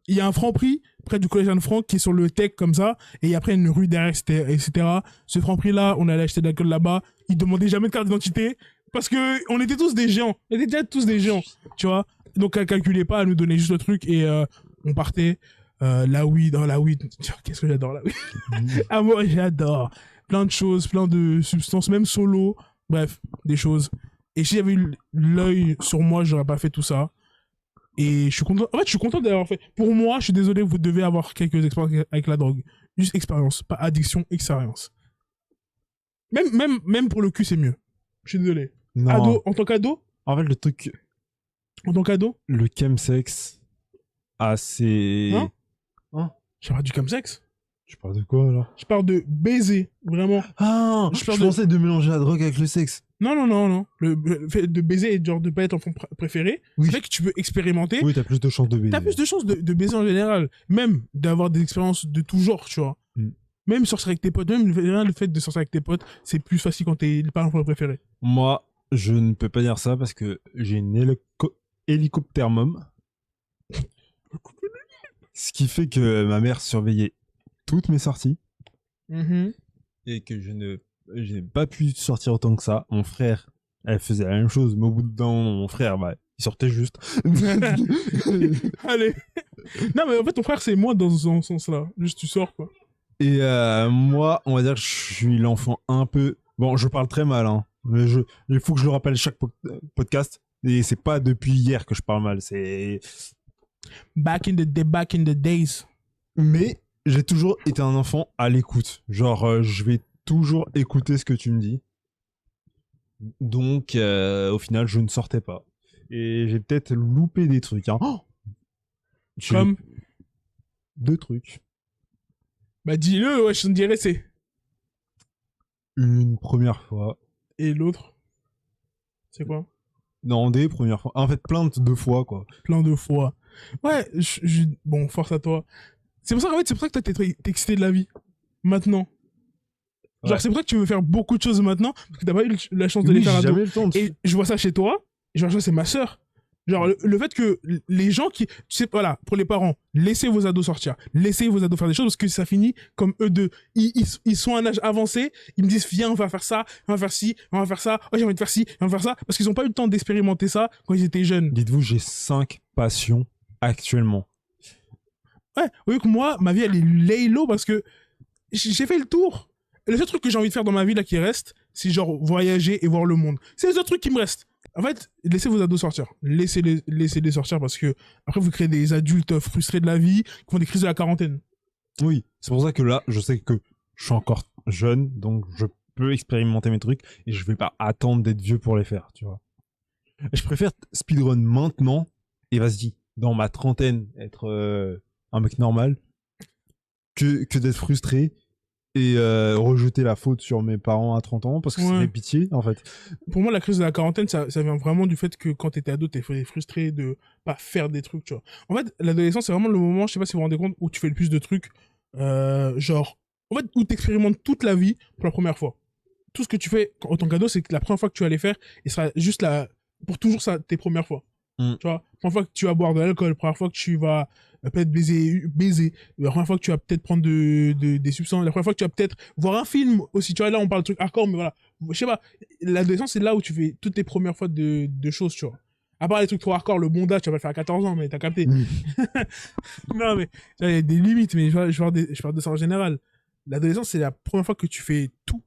Il y a un Franprix près du collège Anne Frank qui est sur le tech comme ça, et après une rue derrière, etc. Ce Franprix là, on allait acheter de l'alcool là-bas. Ils demandaient jamais de carte d'identité parce que on était tous des géants. On était déjà tous des géants, tu vois. Donc elle calculait pas, elle nous donnait juste le truc et on partait. La weed, qu'est-ce que j'adore la weed. Ah moi j'adore. Plein de choses, plein de substances, même solo. Bref, des choses. Et si j'avais eu l'œil sur moi, j'aurais pas fait tout ça. Et je suis content. En fait, je suis content d'avoir fait. Pour moi, je suis désolé, vous devez avoir quelques expériences avec la drogue. Juste expérience, pas addiction, expérience. Même pour le cul, c'est mieux. Je suis désolé. Non. Ado, en tant qu'ado, En fait, le truc, en tant qu'ado, le chemsex, c'est... Hein je parle du chemsex. Tu parles de quoi, alors? Je parle de baiser, vraiment. Ah, Je je parle de- pensais de mélanger la drogue avec le sexe. Non. Le fait de baiser et genre de pas être enfant préféré, Oui. c'est vrai que tu peux expérimenter. Oui, t'as plus de chances de baiser. T'as plus de chances de baiser en général. Même d'avoir des expériences de tout genre, tu vois. Mm. Même sortir avec tes potes, même le fait de sortir avec tes potes, c'est plus facile quand t'es pas l'enfant préféré. Moi, je ne peux pas dire ça parce que j'ai une hélicoptère mom. Ce qui fait que ma mère surveillait toutes mes sorties et que je n'ai pas pu sortir autant que ça. Mon frère, elle faisait la même chose, mais au bout d'un moment, mon frère, bah, il sortait juste. Allez. Non, mais en fait, ton frère, c'est moi dans ce sens-là. Juste, tu sors, quoi. Et moi, on va dire que je suis l'enfant un peu... Bon, je parle très mal, hein, mais il faut que je le rappelle chaque podcast. Et c'est pas depuis hier que je parle mal, c'est... Back in the days. Mais j'ai toujours été un enfant à l'écoute. Genre, je vais toujours écouter ce que tu me dis. Donc, au final, je ne sortais pas. Et j'ai peut-être loupé des trucs. Hein. Oh, Comme, 2 trucs. bah dis-le, ouais, je te dirais c'est. Une première fois. Et l'autre, c'est quoi? Non, des premières fois. En fait, plein de fois, quoi. Plein de fois. Ouais, bon, force à toi. C'est pour ça, en fait, c'est pour ça que toi, t'es excité de la vie. Maintenant. Genre, Ouais. c'est pour ça que tu veux faire beaucoup de choses maintenant, parce que t'as pas eu la chance de Oui, les faire j'ai ado. jamais eu le temps de... Et je vois ça chez toi, et je vois ça, c'est ma sœur. Genre, le fait que les gens qui... Tu sais, voilà, pour les parents, laissez vos ados sortir. Laissez vos ados faire des choses, parce que ça finit comme eux deux. Ils sont à un âge avancé, ils me disent, viens, on va faire ça, on va faire ci, on va faire ça, oh, j'ai envie de faire ci, on va faire ça, parce qu'ils ont pas eu le temps d'expérimenter ça quand ils étaient jeunes. Dites-vous, j'ai 5 passions actuellement. Ouais, oui que moi, ma vie, elle est lay low, parce que j'ai fait le tour. Le seul truc que j'ai envie de faire dans ma vie, là, qui reste, c'est genre voyager et voir le monde. C'est le seul truc qui me reste. En fait, laissez vos ados sortir. Laissez-les sortir parce que après, vous créez des adultes frustrés de la vie qui font des crises de la quarantaine. Oui, c'est pour ça que là, je sais que je suis encore jeune, donc je peux expérimenter mes trucs et je vais pas attendre d'être vieux pour les faire, tu vois. Je préfère speedrun maintenant et vas-y, dans ma trentaine, être un mec normal que d'être frustré et rejeter la faute sur mes parents à 30 ans parce que ça Ouais. fait pitié, en fait. Pour moi, la crise de la quarantaine, ça vient vraiment du fait que quand t'étais ado, t'es frustré de pas faire des trucs, tu vois. En fait, l'adolescence, c'est vraiment le moment, je sais pas si vous vous rendez compte, où tu fais le plus de trucs, genre, en fait, où t'expérimentes toute la vie pour la première fois. Tout ce que tu fais en tant qu'ado, c'est que la première fois que tu vas les faire, et ce sera juste pour toujours ça, tes premières fois. Mm. Tu vois, la première fois que tu vas boire de l'alcool, la première fois que tu vas peut-être baiser, la première fois que tu vas peut-être prendre des substances, la première fois que tu vas peut-être voir un film aussi. Tu vois, là, on parle de trucs hardcore, mais voilà. Je sais pas, l'adolescence, c'est là où tu fais toutes tes premières fois de choses, tu vois. À part les trucs trop hardcore, le bondage, tu vas pas le faire à 14 ans, mais t'as capté. Mm. Non, mais il y a des limites, mais je parle de ça en général. L'adolescence, c'est la première fois que tu fais tout.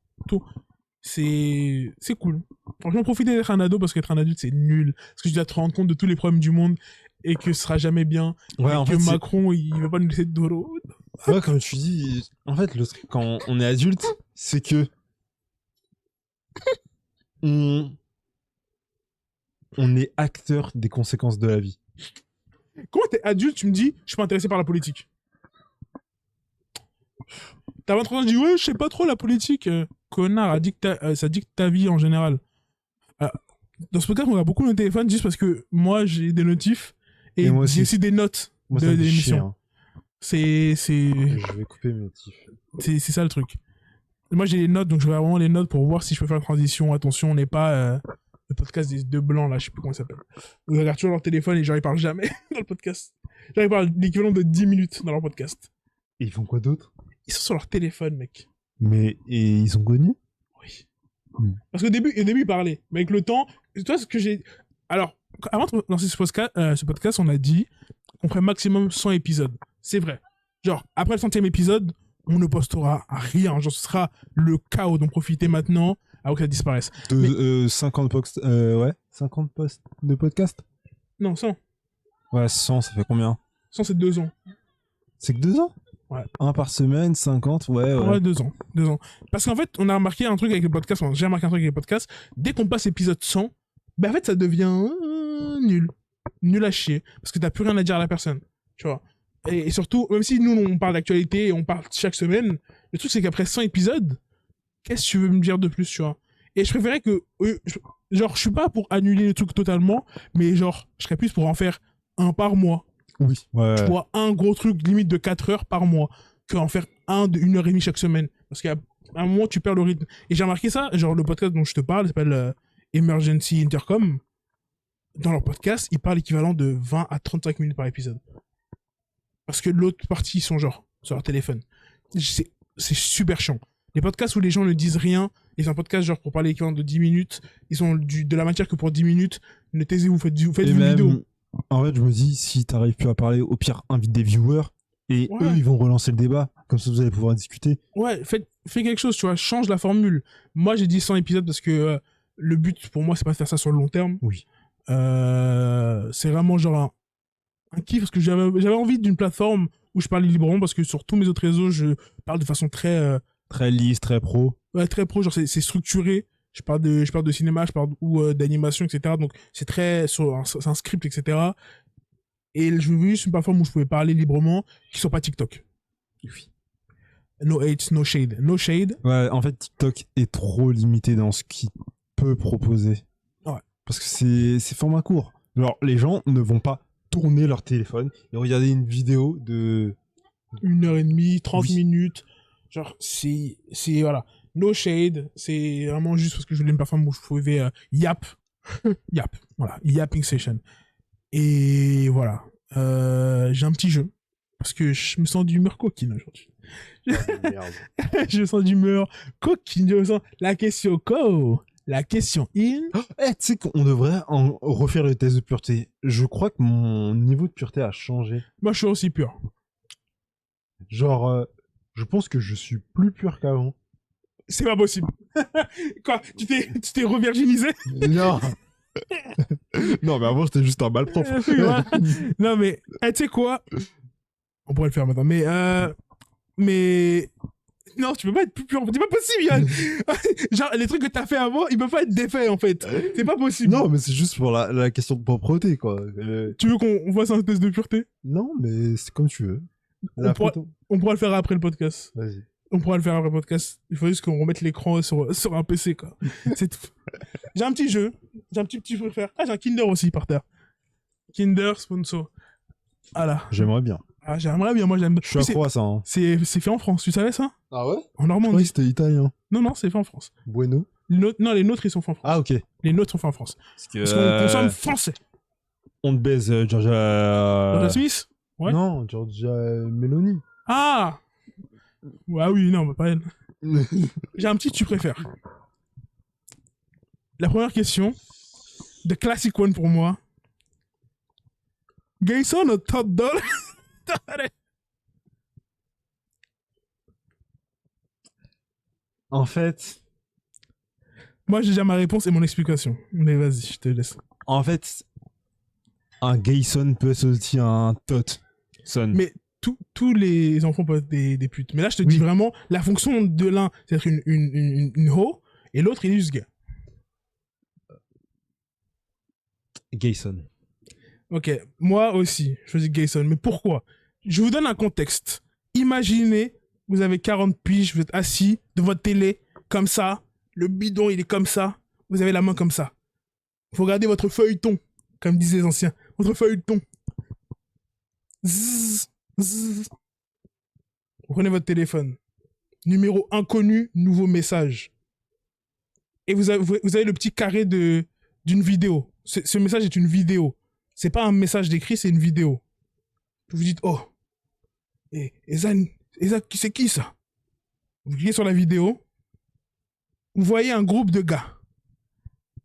C'est cool. Franchement, profitez d'être un ado parce qu'être un adulte, c'est nul. Parce que tu dois te rendre compte de tous les problèmes du monde et que ce sera jamais bien. Ouais, et en que fait, Macron, il va pas nous laisser de Doro. ouais, comme tu dis, en fait, le truc, quand on est adulte, c'est que on est acteur des conséquences de la vie. Comment t'es adulte, tu me dis, je suis pas intéressé par la politique. T'as 23 ans, tu dis, ouais, je sais pas trop la politique. Connard, ça dicte ta vie en général. Dans ce podcast, on a beaucoup de téléphones juste parce que moi, j'ai des notifs et moi aussi. j'ai aussi des notes Moi, de ça me fait chier, l'émission. hein. C'est Je vais couper mes notifs. ça le truc. Moi, j'ai les notes, donc je vais vraiment les notes pour voir si je peux faire la transition. Attention, on n'est pas le podcast des deux blancs, là, je sais plus comment ça s'appelle. Ils regardent toujours leur téléphone et genre, ils parlent jamais dans le podcast. Genre, ils parlent l'équivalent de 10 minutes dans leur podcast. Et ils font quoi d'autre? Ils sont sur leur téléphone, mec. Mais, et ils sont connus? Oui. Hmm. Parce qu'au début, il parlait. Mais avec le temps, toi, ce que j'ai... Alors, avant de lancer ce podcast, on a dit qu'on ferait maximum 100 épisodes. C'est vrai. Genre, après le 100e épisode, on ne postera rien. Genre, ce sera le chaos. Donc, profitez maintenant avant que ça disparaisse. 50 posts, ouais, 50 posts de podcast? Non, 100. Ouais, 100, ça fait combien? 100, c'est 2 ans. C'est que 2 ans? Ouais. Un par semaine, 50, ouais. Ouais, 2 ans. 2 ans. Parce qu'en fait, on a remarqué un truc avec les podcasts. Enfin, j'ai remarqué un truc avec les podcasts. Dès qu'on passe épisode 100, bah, en fait, ça devient nul. Nul à chier. Parce que t'as plus rien à dire à la personne. Tu vois. Et surtout, même si nous, on parle d'actualité et on parle chaque semaine, le truc, c'est qu'après 100 épisodes, qu'est-ce que tu veux me dire de plus, tu vois? Et je préférais que... genre, je suis pas pour annuler le truc totalement, mais genre, je serais plus pour en faire un par mois. Oui. Ouais. Tu vois, un gros truc limite de 4 heures par mois, qu'en faire un de 1h30 chaque semaine. Parce qu'à un moment, tu perds le rythme. Et j'ai remarqué ça, genre le podcast dont je te parle, il s'appelle Emergency Intercom. Dans leur podcast, ils parlent l'équivalent de 20 à 35 minutes par épisode. Parce que l'autre partie, ils sont genre sur leur téléphone. C'est super chiant. Les podcasts où les gens ne disent rien, ils ont un podcast genre pour parler l'équivalent de 10 minutes, ils ont de la matière que pour 10 minutes, ne taisez-vous, faites une vidéo. En fait, je me dis, si t'arrives plus à parler, au pire, invite des viewers, et Ouais. eux, ils vont relancer le débat, comme ça vous allez pouvoir discuter. Ouais, fais quelque chose, tu vois, change la formule. Moi, j'ai dit 100 épisodes parce que le but pour moi, c'est pas de faire ça sur le long terme. Oui. C'est vraiment genre un kiff parce que j'avais envie d'une plateforme où je parle librement parce que sur tous mes autres réseaux, je parle de façon très Très lisse, très pro. ouais, très pro, genre c'est structuré. Je parle de cinéma, je parle d'animation, etc. Donc c'est c'est un script, etc. Et je veux juste une plateforme où je pouvais parler librement, qui soit pas TikTok. Oui. No hate, no shade. No shade. Ouais, en fait, TikTok est trop limité dans ce qu'il peut proposer. Ouais. Parce que c'est format court. Alors, les gens ne vont pas tourner leur téléphone et regarder une vidéo de 1h30, 30 Oui. minutes. Genre, c'est voilà. No shade. C'est vraiment juste parce que je voulais une plateforme où je pouvais yap. Yap. Voilà. Yapping session. Et voilà. J'ai un petit jeu. Parce que je me sens d'humeur coquine aujourd'hui. Merde. Je me sens d'humeur coquine. Je me sens la question co. La question in. Eh, tu sais qu'on devrait en refaire le test de pureté. Je crois que mon niveau de pureté a changé. Moi, je suis aussi pur. Genre, je pense que je suis plus pur qu'avant. C'est pas possible. Quoi? Tu t'es revirginisé? Non. Non, mais avant, j'étais juste un malpropre. Voilà. Non, mais, tu sais quoi? On pourrait le faire maintenant. Mais, non, tu peux pas être plus pur. C'est pas possible, Yann. Genre, les trucs que t'as fait avant, ils peuvent pas être défaits, en fait. C'est pas possible. Non, mais c'est juste pour la question de propreté, quoi. Tu veux qu'on fasse un test de pureté? Non, mais c'est comme tu veux. La pourra- photo. On pourra le faire après le podcast. Vas-y. On pourra le faire après le podcast. Il faut juste qu'on remette l'écran sur un PC, quoi. C'est tout. J'ai un petit jeu. J'ai un petit truc à faire. Ah, j'ai un Kinder aussi par terre. Kinder sponsor. Voilà. J'aimerais bien. Ah, j'aimerais bien. Moi, j'aime. Je suis accro à ça. Hein. C'est fait en France. Tu savais ça? Ah ouais? En Je croyais Normandie. que c'était italien. Non, c'est fait en France. Bueno. Non, les nôtres, ils sont faits en France. Ah, ok. Les nôtres sont faits en France. Parce que, Parce qu'on consomme français. on te baise, Georgia... Georgia Smith? Ouais. Non, Georgia Meloni. Ah! Ouais, oui, non, mais pas elle. J'ai un petit tu préfères. La première question, the classic one pour moi. Gayson ou Todd Doll? En fait, Moi, j'ai déjà ma réponse et mon explication. Mais vas-y, je te laisse. un gay son peut être aussi un tot son. Mais tous les enfants peuvent être des putes. Mais là, je te Oui. dis vraiment, la fonction de l'un, c'est être une ho, et l'autre, il est juste gay. Gay son. Ok, moi aussi, je choisis Gayson. Mais pourquoi? Je vous donne un contexte. Imaginez, vous avez 40 piges, vous êtes assis devant votre télé, comme ça, le bidon, il est comme ça, vous avez la main comme ça. Vous regardez votre feuilleton, comme disaient les anciens. Votre feuilleton. Zzz, zzz, vous prenez votre téléphone. Numéro inconnu, nouveau message. Et vous avez le petit carré d'une vidéo. Ce message est une vidéo. C'est pas un message d'écrit, c'est une vidéo. Vous vous dites, oh, et ça, c'est qui ça? Vous cliquez sur la vidéo. Vous voyez un groupe de gars.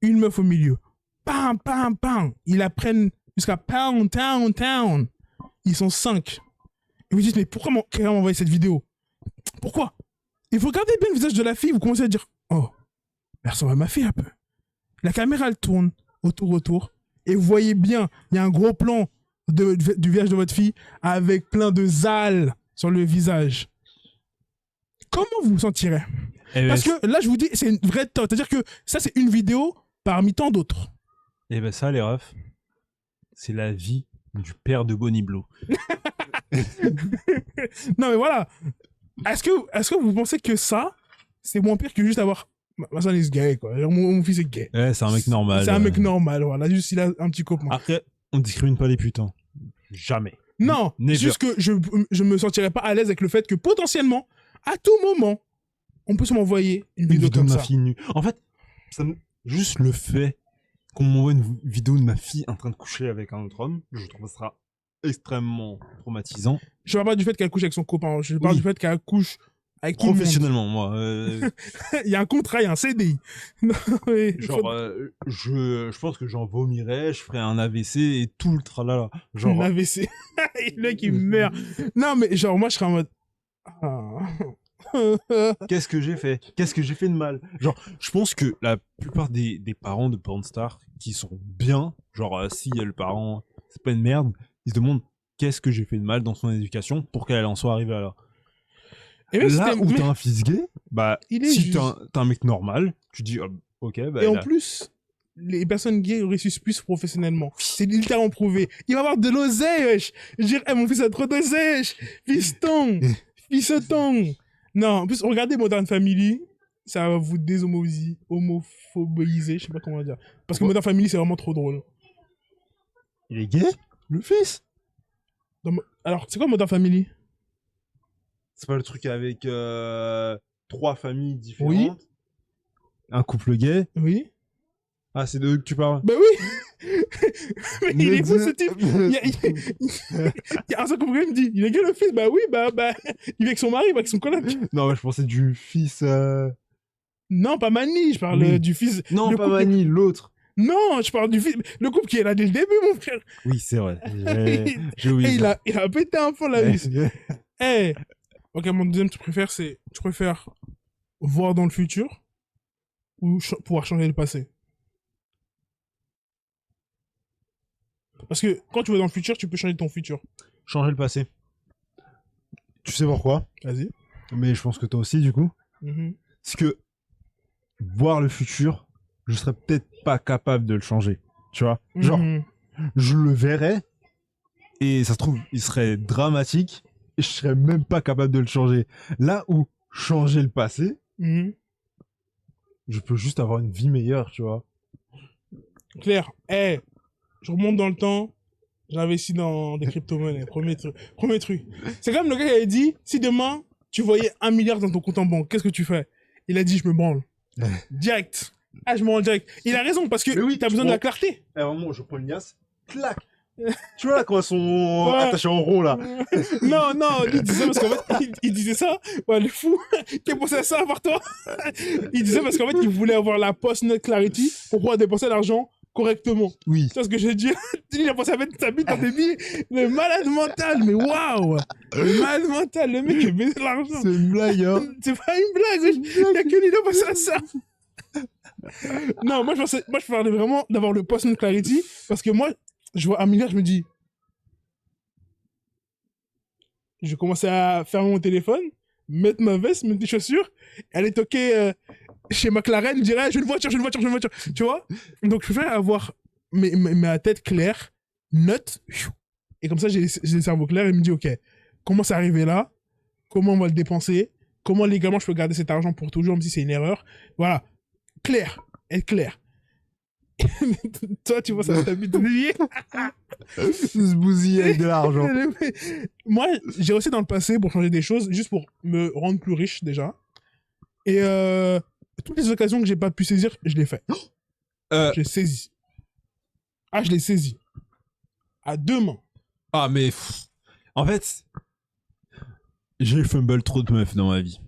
Une meuf au milieu. Pam, pam, pam. Ils la prennent jusqu'à Pound Town Town. Ils sont 5. Et vous dites, mais pourquoi quelqu'un m'a envoyé cette vidéo? Pourquoi? Et vous regardez bien le visage de la fille, vous commencez à dire, oh, elle ressemble à ma fille un peu. La caméra, elle tourne autour. Et vous voyez bien, il y a un gros plan du visage de votre fille avec plein de zales sur le visage. Comment vous vous sentirez? Parce que là, je vous dis, c'est une vraie tote. C'est-à-dire que ça, c'est une vidéo parmi tant d'autres. Et ben ça, les refs, c'est la vie du père de Bonnie Blow. Non, mais voilà. Est-ce que vous pensez que ça, c'est moins pire que juste avoir... Ma son est gay, quoi. Mon fils est gay. Ouais, c'est un mec normal. C'est un mec normal, voilà. Juste, il a un petit copain. Après, on discrimine pas les putains. Jamais. Non, Never. juste que je me sentirais pas à l'aise avec le fait que potentiellement, à tout moment, on peut se m'envoyer une vidéo comme de ma ça. fille nue. En fait, juste le fait qu'on m'envoie une vidéo de ma fille en train de coucher avec un autre homme, je trouve ça extrêmement traumatisant. Je parle pas du fait qu'elle couche avec son copain. Je parle Oui. du fait qu'elle couche avec tout le monde. Professionnellement, moi. Il y a un contrat, il y a un CDI. Non, mais Genre, je pense que j'en vomirais, je ferais un AVC et tout le tralala. Genre, un AVC. Le mec, il meurt. Non, mais genre, moi, je serais en mode... Ah. qu'est-ce que j'ai fait? Qu'est-ce que j'ai fait de mal? Genre, je pense que la plupart des parents de pornstars qui sont bien, genre, si le parent, c'est pas une merde, ils se demandent qu'est-ce que j'ai fait de mal dans son éducation pour qu'elle en soit arrivée à là. Et même Là si où t'as un fils gay, bah, Il est si juste- t'as un mec normal, tu dis, ok, bah, Et en là- plus, les personnes gays réussissent plus professionnellement. C'est littéralement prouvé. Il va avoir de l'oseille, wesh. Je dirais, mon fils a trop d'oseille, wesh. Fiston. Fiston. Non, en plus, regardez Modern Family. Ça va vous homophobiser, je sais pas comment dire. Parce que Modern Family, c'est vraiment trop drôle. il est gay? Le fils? Alors, c'est quoi Modern Family? C'est pas le truc avec 3 familles différentes? Oui. Un couple gay? Oui. Ah, c'est de eux que tu parles? Ben oui. Mais il est fou, ce type. Il y a un seul compris, il me dit, il est gay le fils? Bah oui, bah, il vit avec son mari, avec son coloc. Non, ouais, je pensais du fils... Non, pas Mani, je parle Oui. du fils. Non, le pas couple- Mani, l'autre. Non, je parle du fils. Le couple qui est là dès le début, mon frère. Oui, c'est vrai. J'ai Et oublié. il a pété un fond la vis. Eh. Ok, mon deuxième, tu préfères voir dans le futur ou pouvoir changer le passé? Parce que quand tu vas dans le futur, tu peux changer ton futur. Changer le passé. Tu sais pourquoi? Vas-y. Mais je pense que toi aussi, du coup. Mhm. C'est que voir le futur, je serais peut-être pas capable de le changer. Tu vois? Genre, Mhm. je le verrais et ça se trouve, il serait dramatique et je serais même pas capable de le changer. Là où changer le passé, Mhm. je peux juste avoir une vie meilleure, tu vois. Claire, je remonte dans le temps, j'investis dans des crypto-monnaies. Premier truc. C'est comme le gars qui avait dit, si demain, tu voyais 1 milliard dans ton compte en banque, qu'est-ce que tu fais? Il a dit, je me branle. Direct. Ah, je me branle direct. Il a raison, parce que Mais oui, t'as tu besoin de la prends- clarté. À un moment, je prends une liasse, clac. Tu vois là quand elles sont Ouais. attachées en rond là. Non, il disait parce qu'en fait, il disait ça. Ouais, le fou, qui a pensé à ça par toi. Il disait parce qu'en fait, il voulait avoir la post-net clarity pour pouvoir dépenser l'argent correctement. Oui. Tu vois ce que j'ai dit? Il a pensé à mettre sa bite dans tes billets. Le malade mental, mais waouh! Le malade mental, le mec qui a baisé de l'argent. C'est une blague, hein. C'est pas une blague, il y a que lui qui a pensé à ça. Non, moi je parlais vraiment d'avoir le post-net clarity parce que moi, je vois 1 milliard, je me dis. Je commençais à fermer mon téléphone, mettre ma veste, mettre des chaussures, aller toquer chez McLaren, je dirais, j'ai une voiture. Tu vois? Donc je préfère avoir ma tête claire, note, et comme ça j'ai le cerveau clair et me dit, ok, comment c'est arrivé là? Comment on va le dépenser? Comment légalement je peux garder cet argent pour toujours, même si c'est une erreur? Voilà. Clair. Être clair. Toi, tu vois ça dans ta vie de vie. Se bousiller avec de l'argent. Moi, j'ai réussi dans le passé pour changer des choses, juste pour me rendre plus riche déjà. Et toutes les occasions que j'ai pas pu saisir, je l'ai fait. Je l'ai saisi. Ah, je l'ai saisi. À deux mains. Ah, mais en fait, j'ai fumble trop de meufs dans ma vie.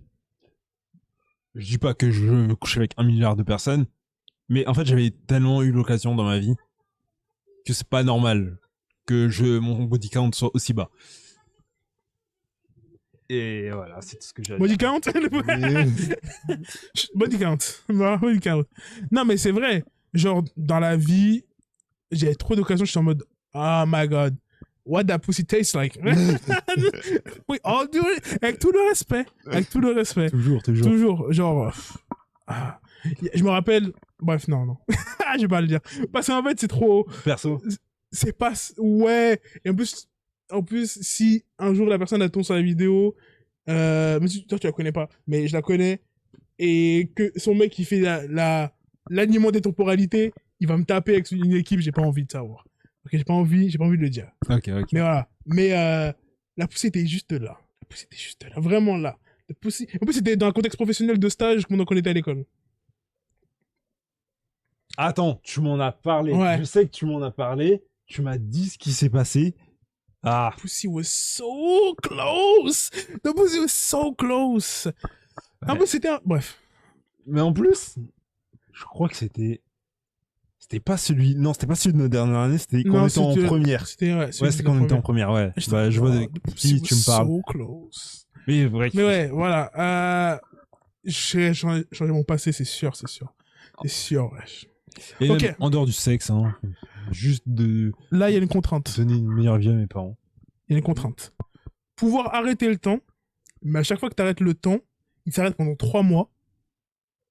Je dis pas que je veux me coucher avec 1 milliard de personnes, mais en fait, j'avais tellement eu l'occasion dans ma vie que c'est pas normal que mon body count soit aussi bas. Et voilà, c'est tout ce que j'ai à dire. Body count Body count. Non, body count. Non, mais c'est vrai. Genre, dans la vie, j'ai trop d'occasions, je suis en mode, oh my god, what that pussy tastes like. We all do it. Avec tout le respect. Avec tout le respect. Toujours. Toujours. Genre, je me rappelle, bref, non. Je vais pas le dire. Parce qu'en fait, c'est trop. Perso. C'est pas. Ouais. Et en plus, si un jour la personne attend sur la vidéo, mais toi tu la connais pas, mais je la connais, et que son mec il fait l'aliment des temporalités, il va me taper avec une équipe, j'ai pas envie de savoir. Ok, j'ai pas envie de le dire. Ok. Mais voilà. Mais la poussée était juste là. Vraiment là. En plus, c'était dans un contexte professionnel de stage pendant qu'on était à l'école. Attends, tu m'en as parlé. Ouais. Je sais que tu m'en as parlé. Tu m'as dit ce qui s'est passé. Ah. The pussy was so close. The pussy was so close. En plus, c'était bref. Mais en plus, je crois que c'était pas celui. Non, c'était pas celui de notre dernière année. C'était quand on était en première. C'était c'était quand on était en première. Ouais. Bah, je vois de qui tu me parles. So close. Mais vrai. Mais ouais, voilà. J'ai changé mon passé, c'est sûr. C'est sûr, wesh. Et Ok. même en dehors du sexe, hein, juste de Là, il y a une contrainte. donner une meilleure vie à mes parents. Il y a une contrainte. Pouvoir arrêter le temps, mais à chaque fois que tu arrêtes le temps, il s'arrête pendant 3 mois.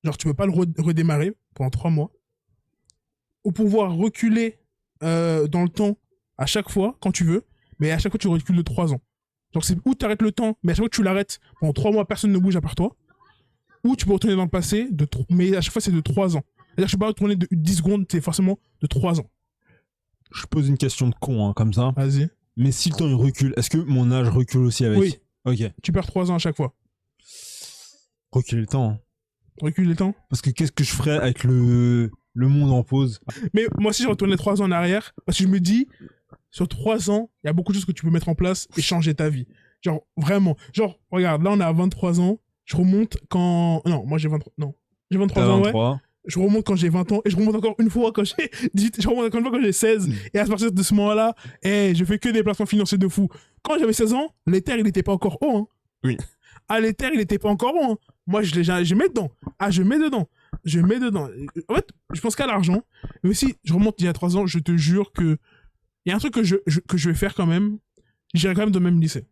Genre, tu peux pas le redémarrer pendant 3 mois. Ou pouvoir reculer dans le temps à chaque fois, quand tu veux, mais à chaque fois, tu recules de 3 ans. Genre, c'est où tu arrêtes le temps, mais à chaque fois que tu l'arrêtes, pendant 3 mois, personne ne bouge à part toi. Ou tu peux retourner dans le passé, mais à chaque fois, c'est de 3 ans. C'est-à-dire que je peux pas retourner de 10 secondes, c'est forcément de 3 ans. Je pose une question de con, hein, comme ça. Vas-y. Mais si le temps il recule, est-ce que mon âge recule aussi avec? Oui. Ok. Tu perds 3 ans à chaque fois. Reculer le temps. Hein. Recule le temps. Parce que qu'est-ce que je ferais avec le monde en pause? Mais moi aussi, je retournais 3 ans en arrière, parce que je me dis, sur 3 ans, il y a beaucoup de choses que tu peux mettre en place et changer ta vie. Genre, vraiment. Genre, regarde, là, on est à 23 ans. Je remonte quand... Non, moi, j'ai 23... Non. J'ai 23 ans, ouais. Je remonte quand j'ai 20 ans et je remonte encore une fois quand j'ai 18, je remonte encore une fois quand j'ai 16. Et à partir de ce moment-là, je fais que des placements financiers de fou. Quand j'avais 16 ans, l'Ether, il n'était pas encore haut. Hein. Oui. Ah, l'Ether, il n'était pas encore haut. Hein. Moi, je mets dedans. Ah, je mets dedans. En fait, je pense qu'à l'argent. Mais aussi, je remonte il y a 3 ans, je te jure que il y a un truc que je vais faire quand même. J'irai quand même dans le même lycée.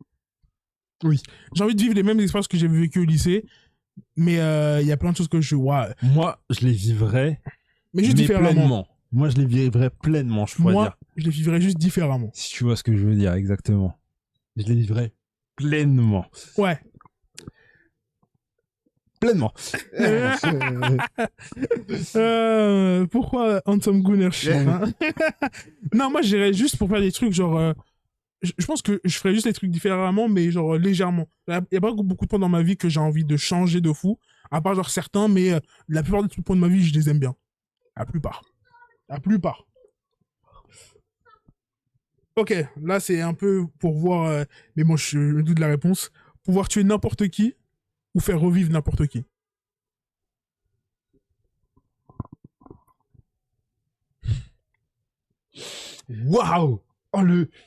Oui. J'ai envie de vivre les mêmes expériences que j'ai vécues au lycée. Mais il y a plein de choses que moi, je les vivrais. Mais juste différemment. Pleinement. Moi, je les vivrais pleinement, je pourrais dire. Moi, je les vivrais juste différemment. Si tu vois ce que je veux dire, exactement. Je les vivrais pleinement. Ouais. Pleinement. Pourquoi Handsome Gunner hein. Non, moi, j'irais juste pour faire des trucs genre... je pense que je ferais juste les trucs différemment, mais genre légèrement. Il y a pas beaucoup de points dans ma vie que j'ai envie de changer de fou. À part genre certains, mais la plupart des points de ma vie, je les aime bien. La plupart. Ok, là c'est un peu pour voir... mais bon, je me doute de la réponse. Pouvoir tuer n'importe qui ou faire revivre n'importe qui. Waouh! Oh,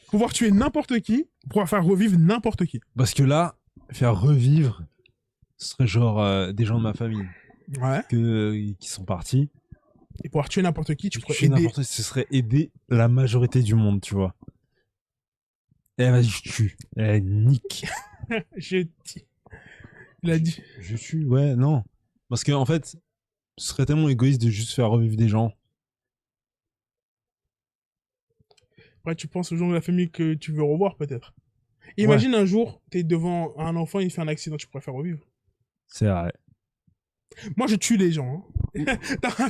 pouvoir tuer n'importe qui, pouvoir faire revivre n'importe qui. Parce que là, faire revivre, ce serait genre des gens de ma famille. Ouais. Qui sont partis. Et pouvoir tuer n'importe qui, tu pourrais aider... Ce serait aider la majorité du monde, tu vois. Eh, vas-y, je tue. Eh, nique. Il a dit. Je tue, ouais, non. Parce qu'en fait, ce serait tellement égoïste de juste faire revivre des gens. Après, tu penses aux gens de la famille que tu veux revoir, peut-être. Imagine un jour, t'es devant un enfant, il fait un accident, tu pourrais faire revivre. C'est vrai. Moi, je tue les gens. Hein.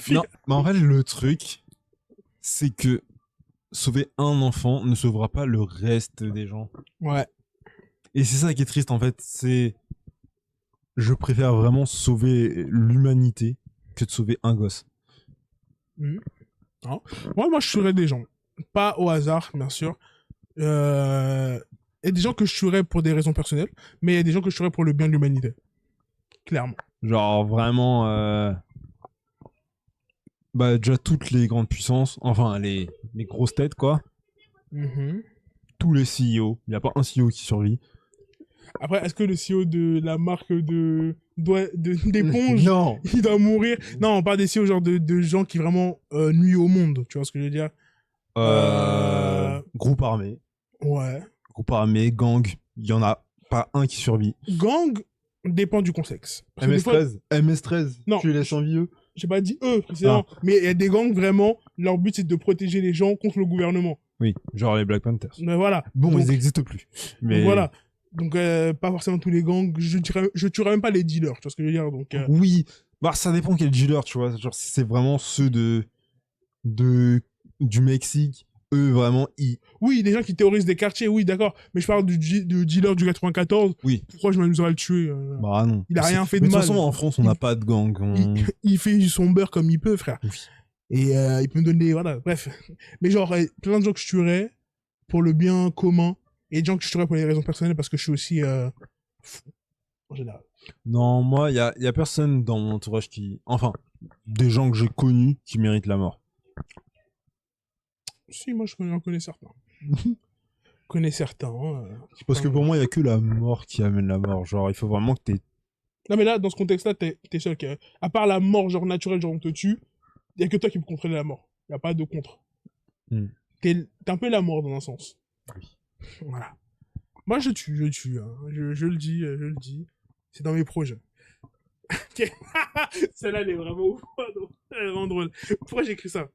Non, mais en fait, le truc, c'est que sauver un enfant ne sauvera pas le reste des gens. Ouais. Et c'est ça qui est triste en fait, c'est... Je préfère vraiment sauver l'humanité que de sauver un gosse. Mhm. Non. Moi, je tuerais des gens. Pas au hasard, bien sûr. Il y a des gens que je tuerais pour des raisons personnelles, mais il y a des gens que je tuerais pour le bien de l'humanité. Clairement. Genre vraiment... Bah déjà toutes les grandes puissances, enfin les grosses têtes quoi. Mhm. Tous les CEO, il n'y a pas un CEO qui survit. Après, est-ce que le CEO de la marque d'éponge, Non. il doit mourir? Non, on parle des CEO genre de gens qui vraiment nuisent au monde, tu vois ce que je veux dire? Groupe armé. Ouais. Groupe armé, gang, il y en a pas un qui survit. Gang dépend du contexte. Parce que des fois- MS-13, Non. tu les laisses en vieux. j'ai pas dit eux, précédemment, mais il y a des gangs vraiment, leur but c'est de protéger les gens contre le gouvernement. Oui, genre les Black Panthers. Mais voilà. Bon, Donc- ils n'existent plus. Mais Donc voilà. Donc pas forcément tous les gangs, je tuerais même pas les dealers, tu vois ce que je veux dire? Donc oui, bah ça dépend quel dealer, tu vois. Genre si c'est vraiment ceux du Mexique, eux vraiment ils... oui, des gens qui terrorisent des quartiers, oui, d'accord. Mais je parle du dealer du 94. Oui. Pourquoi je m'amuserais à le tuer Bah non. Il a rien fait de Mais de toute mal. façon, en France, on n'a pas de gang. Il fait son beurre comme il peut, frère. Oui. Et il peut me donner, voilà, bref. Mais genre, plein de gens que je tuerais pour le bien commun, et des gens que je tuerais pour les raisons personnelles parce que je suis aussi fou, en général. Non, moi, il y a personne dans mon entourage qui... Enfin, des gens que j'ai connus qui méritent la mort. Si, moi, j'en connais certains. Je connais certains. Parce que pour moi, il y a que la mort qui amène la mort. Genre, il faut vraiment que t'aies... Non, mais là, dans ce contexte-là, t'es seul. À part la mort, genre naturelle, genre on te tue, il y a que toi qui peux contrôler la mort. Il n'y a pas de contre. T'es un peu la mort dans un sens. Oui. Voilà. Moi, je tue. Hein. Je le dis. C'est dans mes projets. Ok. Celle-là, elle est vraiment ouf. Elle est vraiment drôle. Pourquoi j'ai écrit ça?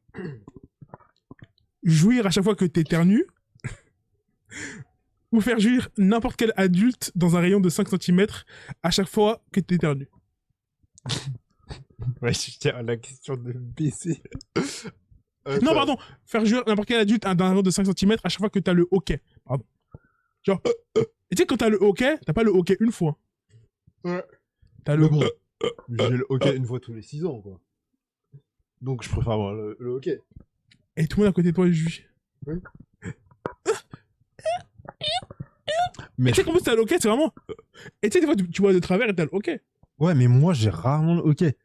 Jouir à chaque fois que t'éternues. Ou faire jouir n'importe quel adulte dans un rayon de 5 cm à chaque fois que t'éternues. Ouais, je tiens à la question de baisser. Non, pardon. Faire jouir n'importe quel adulte dans un rayon de 5 cm à chaque fois que t'as le hockey. Pardon. Genre, et tu sais, quand t'as le hockey, t'as pas le hockey une fois. Ouais. T'as le... Bon, j'ai le hockey une fois tous les 6 ans, quoi. Donc, je préfère avoir le hockey. Et tout le monde à côté de toi est juif. Oui. Mais Tu sais comment t'as le hockey, c'est vraiment... Et tu sais, des fois, tu vois de travers et t'as le hockey. ouais, mais moi, j'ai rarement le hockey.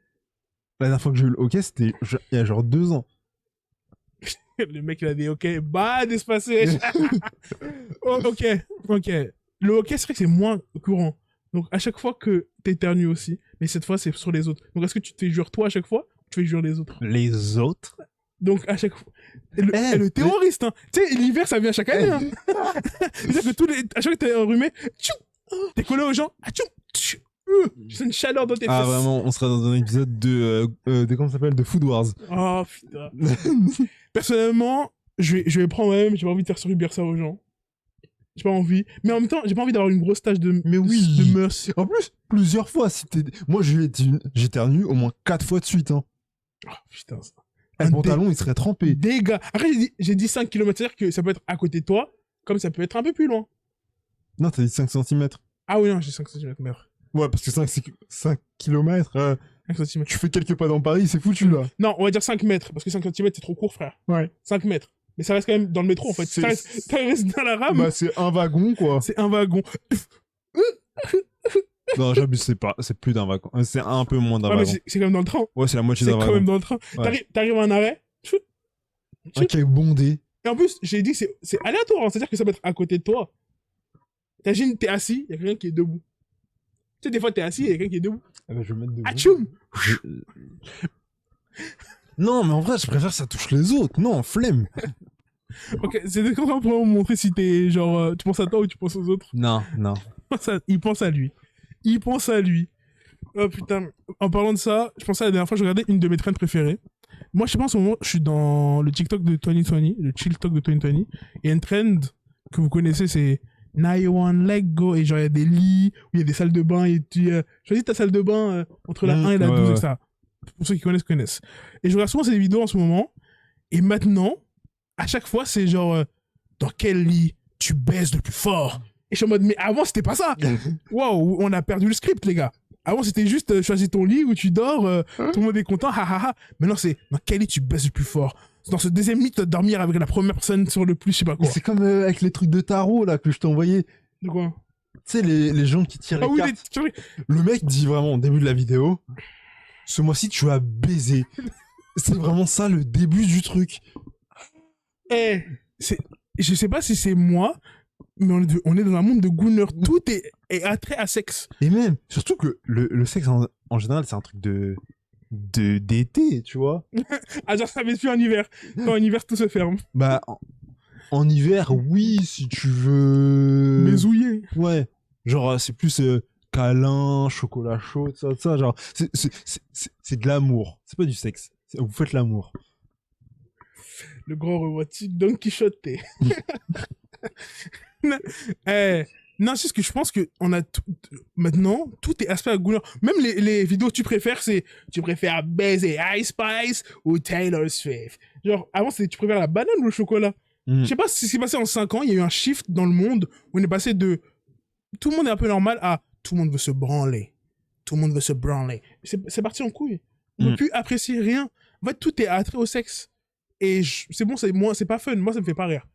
La dernière fois que j'ai eu le hockey, c'était il y a genre 2 ans. Le mec, il a des hockey bad espacés. Oh, ok. Le hockey, c'est vrai que c'est moins courant. Donc, à chaque fois que t'éternues aussi, mais cette fois, c'est sur les autres. Donc, est-ce que tu te fais jouir toi à chaque fois ou tu fais jouir les autres? Les autres? Donc, à chaque fois... Et le terroriste, hein. Tu sais, l'hiver, ça vient chaque année, hein. C'est-à-dire que à chaque fois que t'es enrhumé, t'es collé aux gens, c'est une chaleur dans tes fesses. Ah, vraiment, on serait dans un épisode de comment ça s'appelle? De Food Wars. Oh, putain. Personnellement, je vais prendre moi-même, j'ai pas envie de faire subir ça aux gens. J'ai pas envie. Mais en même temps, j'ai pas envie d'avoir une grosse tache de mœurs. En plus, plusieurs fois, moi, j'éternue au moins 4 fois de suite, hein. Oh, putain, ça. Le pantalon, il serait trempé. Dégâts. Après, j'ai dit 5 km, c'est-à-dire que ça peut être à côté de toi, comme ça peut être un peu plus loin. Non, t'as dit 5 cm. Ah oui, non, j'ai 5 cm, merde. Ouais, parce que 5 km, 5 cm. tu fais quelques pas dans Paris, c'est foutu, là. Non, on va dire 5 mètres, parce que 5 cm, c'est trop court, frère. Ouais. 5 mètres. Mais ça reste quand même dans le métro, en fait. Ça reste dans la rame. Bah, c'est un wagon, quoi. C'est un wagon. Non, j'abuse, c'est plus d'un wagon. C'est un peu moins d'un Ouais, mais wagon. c'est quand même dans le train. Ouais, c'est la moitié C'est d'un quand wagon. même dans le train. Ouais. T'arrives à un arrêt. Ok, bondé. Et en plus, j'ai dit que c'est aléatoire. Hein. C'est-à-dire que ça peut être à côté de toi. T'imagines, t'es assis, il y a quelqu'un qui est debout. Tu sais, des fois, t'es assis, il y a quelqu'un qui est debout. Ah bah, je vais me mettre debout. Atchoum. Non, mais en vrai, je préfère que ça touche les autres. Non, flemme. Ok, c'est quand on pourrait me montrer si t'es genre, tu penses à toi ou tu penses aux autres. Non. Il pense à lui. Oh putain. En parlant de ça, je pensais à la dernière fois, je regardais une de mes trends préférées. Moi, je sais pas, en ce moment, je suis dans le TikTok de 2020, le Chill Talk de 2020. Et une trend que vous connaissez, c'est Now One Leg Go. Et genre, il y a des lits, où il y a des salles de bain. Et tu choisis ta salle de bain entre la 1 et la 12, etc. Pour ceux qui connaissent. Et je regarde souvent ces vidéos en ce moment. Et maintenant, à chaque fois, c'est genre, dans quel lit tu baises le plus fort? Et je suis en mode, mais avant, c'était pas ça. Waouh, on a perdu le script, les gars. Avant, c'était juste choisis ton lit où tu dors, tout le monde est content, ha ha ha. Maintenant, c'est dans quel lit tu baises le plus fort? Dans ce deuxième lit, tu dois dormir avec la première personne sur le plus, je sais pas Mais quoi. c'est comme avec les trucs de tarot là que je t'ai envoyé. De quoi? Tu sais, les gens qui tirent Ah les oui, cartes. Le mec dit vraiment au début de la vidéo, ce mois-ci tu as baisé. C'est vraiment ça le début du truc. Eh, je sais pas si c'est moi, mais on est dans un monde de gooners. Tout est attrait à sexe. Et même, surtout que le sexe en général c'est un truc d'été, tu vois. Ah, genre, ça met plus en hiver. Quand en hiver, tout se ferme. Bah, en hiver, oui, si tu veux. Mais ouillé. Ouais. Genre, c'est plus câlin, chocolat chaud, tout ça. Genre, c'est de l'amour. C'est pas du sexe. Vous faites l'amour. Le grand romantique Don Quichotte. Non, c'est ce que je pense que on a maintenant, tout est aspect à gooner. Même les vidéos que tu préfères, c'est tu préfères baiser Ice Spice ou Taylor Swift. Genre, avant, c'était tu préfères la banane ou le chocolat. Je sais pas ce qui s'est passé en 5 ans, il y a eu un shift dans le monde où on est passé de tout le monde est un peu normal à tout le monde veut se branler. Tout le monde veut se branler. C'est parti en couille. On peut plus apprécier rien. En fait, tout est attrait au sexe. Et c'est bon, c'est pas fun. Moi, ça me fait pas rire.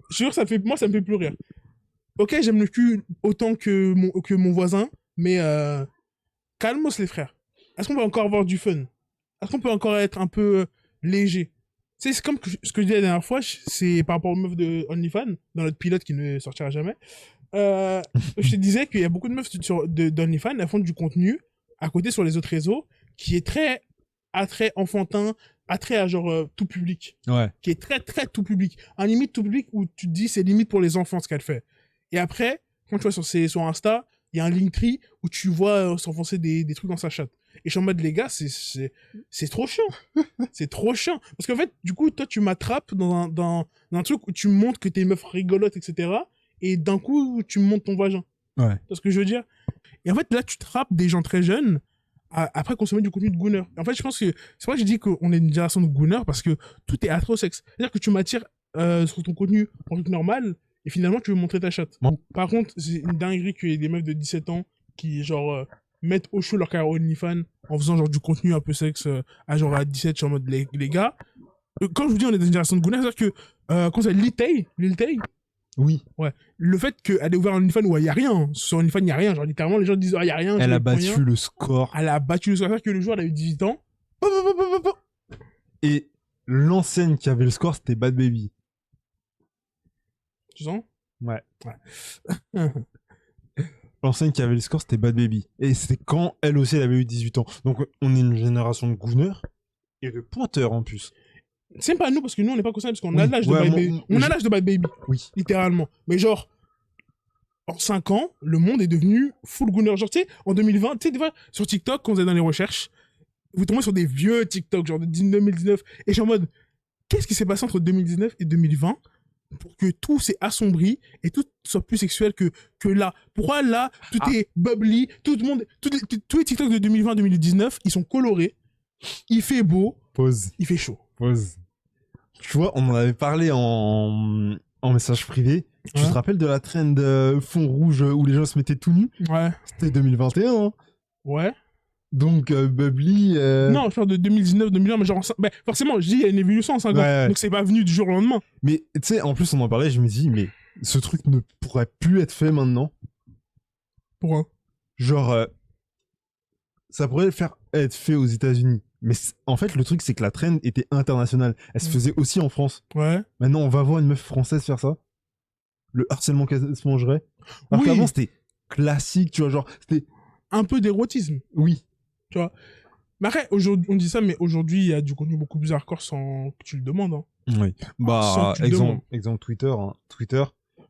Je suis sûr, moi, ça me fait plus rire. Ok, j'aime le cul autant que mon voisin, mais calmos les frères. Est-ce qu'on peut encore avoir du fun? Est-ce qu'on peut encore être un peu léger? Tu sais, c'est comme ce que je disais la dernière fois, c'est par rapport aux meufs de OnlyFans, dans notre pilote qui ne sortira jamais. Je te disais qu'il y a beaucoup de meufs d'OnlyFans, elles font du contenu à côté sur les autres réseaux qui est très attrait enfantin, attrait à genre tout public. Ouais. Qui est très très tout public. Un limite tout public où tu te dis c'est limite pour les enfants ce qu'elle fait. Et après, quand tu vois sur Insta, il y a un Linktree où tu vois s'enfoncer des trucs dans sa chatte. Et je suis en mode, les gars, c'est trop chiant. C'est trop chiant. Parce qu'en fait, du coup, toi, tu m'attrapes dans un truc où tu me montres que t'es une meuf rigolote, etc. Et d'un coup, tu me montres ton vagin. Ouais. C'est ce que je veux dire. Et en fait, là, tu trappes des gens très jeunes après consommer du contenu de gooner. En fait, je pense que c'est vrai que j'ai dit qu'on est une génération de gooner parce que tout est attrait au sexe. C'est-à-dire que tu m'attires sur ton contenu en truc normal et finalement, tu veux montrer ta chatte. Bon. Par contre, c'est une dinguerie qu'il y ait des meufs de 17 ans qui, genre, mettent au chaud leur carrière OnlyFans en faisant, genre, du contenu un peu sexe à 17, je suis en mode, les gars. Quand je vous dis on est dans une génération de gooner, c'est-à-dire que, quand c'est Lil Tay, Oui. ouais, le fait qu'elle ait ouvert un OnlyFans où il n'y a rien, sur OnlyFans il n'y a rien, genre, littéralement, les gens disent, il n'y a rien. Elle a rien. battu le score. Elle a battu le score, c'est-à-dire que le jour, elle a eu 18 ans. Et l'enseigne qui avait le score, c'était Bad Baby. Tu sens? Ouais. L'enseigne qui avait le score, c'était Bad Baby. Et c'était quand elle aussi, elle avait eu 18 ans. Donc on est une génération de gooners et de pointeurs en plus. C'est pas nous, parce que nous, on n'est pas concernés, parce qu'on Oui. a l'âge de Bad Baby. On a l'âge de Bad Baby. Oui. Littéralement. Mais genre, en 5 ans, le monde est devenu full gooner. Genre, tu sais, en 2020, tu sais, des fois, sur TikTok, quand vous êtes dans les recherches, vous tombez sur des vieux TikTok, genre de 2019. Et je suis en mode, qu'est-ce qui s'est passé entre 2019 et 2020 pour que tout s'est assombri et tout soit plus sexuel que là? Pourquoi là, tout est bubbly, tout le monde, tous les TikTok de 2020-2019, ils sont colorés, il fait beau, Pause. il fait chaud. Pause. Tu vois, on en avait parlé en message privé. Tu Ouais. te rappelles de la trend fond rouge où les gens se mettaient tout nus? Ouais. C'était 2021. Hein. Ouais. Donc, Bubbly... Non, je parle de 2019-2020, mais genre, forcément, je dis, il y a une évolution en 5 ans. Ouais. Donc c'est pas venu du jour au lendemain. Mais tu sais, en plus, on en parlait, je me dis, mais ce truc ne pourrait plus être fait maintenant. Pourquoi? Genre, ça pourrait être fait aux États-Unis. Mais en fait, le truc, c'est que la trend était internationale. Elle se faisait aussi en France. Ouais. Maintenant, on va voir une meuf française faire ça. Le harcèlement qu'elle se mangerait. Alors Oui. qu'avant, c'était classique, tu vois, genre, c'était... Un peu d'érotisme, Oui. tu vois. Mais après, aujourd'hui, on dit ça, mais aujourd'hui, il y a du contenu beaucoup plus hardcore sans que tu le demandes. Hein. Oui. Sans Bah, que tu le demandes. exemple Twitter. Hein. Twitter,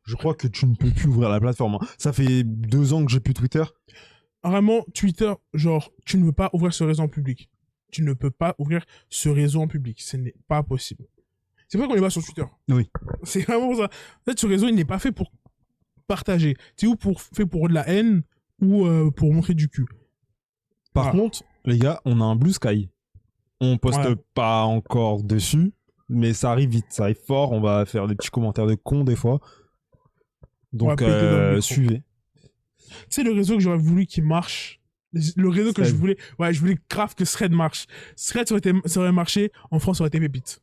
je crois que tu ne peux plus ouvrir la plateforme. Hein. Ça fait 2 ans que j'ai plus Twitter. Vraiment, Twitter, genre, tu ne veux pas ouvrir ce réseau en public. Tu ne peux pas ouvrir ce réseau en public. Ce n'est pas possible. C'est pour ça qu'on est pas sur Twitter. Oui. C'est vraiment pour ça. En fait, ce réseau, il n'est pas fait pour partager. C'est ou fait pour de la haine ou pour montrer du cul. Par Ah. contre, les gars, on a un Blue Sky. On poste Ouais. pas encore dessus. mais ça arrive vite, ça arrive fort. On va faire des petits commentaires de cons des fois. On va Donc, péter dans le micro. suivez. C'est le réseau que j'aurais voulu qu'il marche. Le réseau que Thread. je voulais. Ouais, je voulais grave que Thread marche. Thread, ça aurait marché. En France, ça aurait été pépite.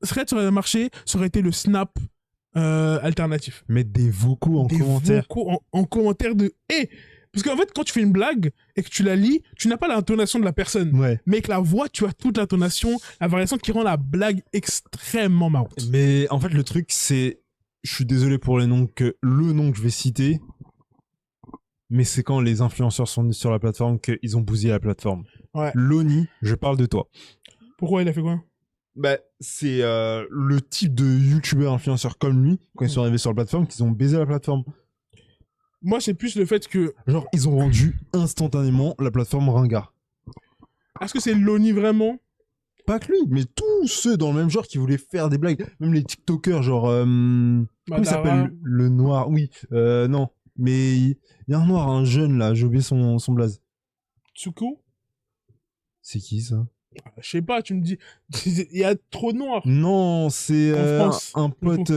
Thread, ça aurait marché. Ça aurait été le Snap alternatif. Mettre des vocaux en Des commentaire. vocaux en commentaire de « Hey !» Parce qu'en fait, quand tu fais une blague et que tu la lis, tu n'as pas l'intonation de la personne. Ouais. Mais avec la voix, tu as toute l'intonation, la variation qui rend la blague extrêmement marrante. Mais en fait, le truc, c'est. Je suis désolé pour les noms le nom que je vais citer. Mais c'est quand les influenceurs sont sur la plateforme qu'ils ont bousillé la plateforme. Ouais. Loni, je parle de toi. Pourquoi il a fait quoi? Bah, c'est le type de youtubeur influenceur comme lui, quand ils sont arrivés sur la plateforme, qu'ils ont baisé la plateforme. Moi, c'est plus le fait que... Genre, ils ont rendu instantanément la plateforme ringard. Est-ce que c'est Loni vraiment? Pas que lui, mais tous ceux dans le même genre qui voulaient faire des blagues. Même les TikTokers, genre... comment il Madara. s'appelle? Le noir. Oui, non. Mais il y a un noir, un jeune, là. J'ai oublié son blaze. Tsuko? C'est qui, ça? Je sais pas, tu me dis... Il y a trop de noirs. Non, c'est En France. un pote...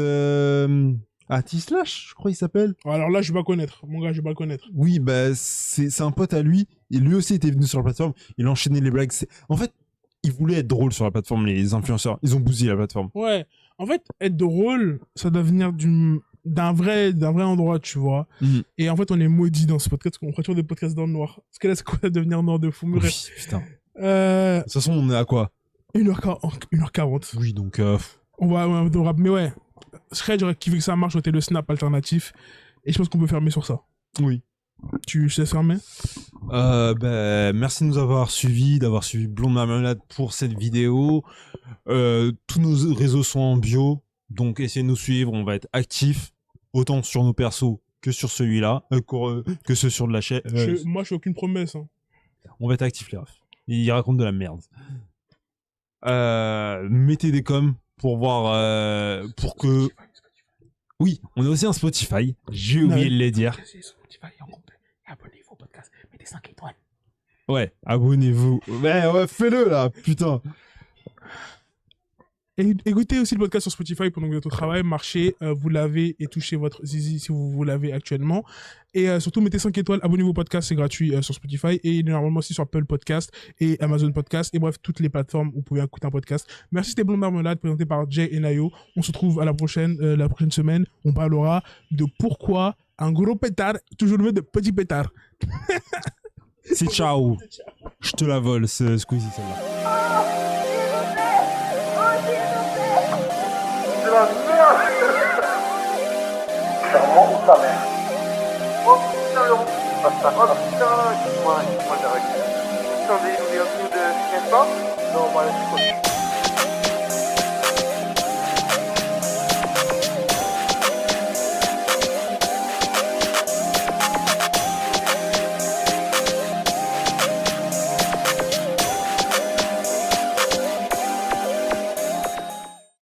Atislash, je crois il s'appelle. Alors là, je vais pas connaître. Mon gars, je vais pas le connaître. Oui, bah, c'est un pote à lui. Et lui aussi était venu sur la plateforme. Il enchaînait les blagues. En fait, ils voulaient être drôles sur la plateforme, les influenceurs. Ils ont bousillé la plateforme. Ouais. En fait, être drôle, ça doit venir d'un vrai endroit, tu vois. Mhm. Et en fait, on est maudit dans ce podcast, parce qu'on fera toujours des podcasts dans le noir. Parce que là, c'est quoi devenir noir de fou? Mais bref. Oui, putain. Euh, De toute façon, on est à quoi? 1h40. Oui, donc... On va mais ouais. Thread, j'aurais kiffé que ça marche, c'était le Snap alternatif. Et je pense qu'on peut fermer sur ça. oui. Tu sais fermer? Merci de nous avoir suivis, d'avoir suivi Blonde Marmelade pour cette vidéo. Tous nos réseaux sont en bio, donc essayez de nous suivre, on va être actifs, autant sur nos persos que sur celui-là, que ceux sur de la chaîne. Moi, je fais aucune promesse. Hein. On va être actifs, les refs. Ils racontent de la merde. Mettez des coms pour voir, pour que... Oui, on est aussi un Spotify, j'ai oublié de le dire. Abonnez-vous au podcast, mettez 5 étoiles. Ouais, abonnez-vous. Ouais, fais-le là, putain. Et écoutez aussi le podcast sur Spotify pendant que vous êtes au travail, marchez, vous lavez et touchez votre zizi si vous l'avez actuellement. Et surtout, mettez 5 étoiles, abonnez-vous au podcast, c'est gratuit sur Spotify. Et il est normalement aussi sur Apple Podcast et Amazon Podcast. Et bref, toutes les plateformes où vous pouvez écouter un podcast. Merci, c'était Blonde Marmelade, présenté par Jay et Nayo. On se retrouve à la prochaine semaine. On parlera de pourquoi un gros pétard, toujours mieux de petits pétards. C'est ciao. Je te la vole, ce Squeezie, celle-là. C'est la merde. Charmant ou ta mère? Oh putain, Laurent. Oh putain, excuse-moi, j'arrête. Attendez, vous voulez un coup de... N'est-ce pas? Non, bah, c'est quoi?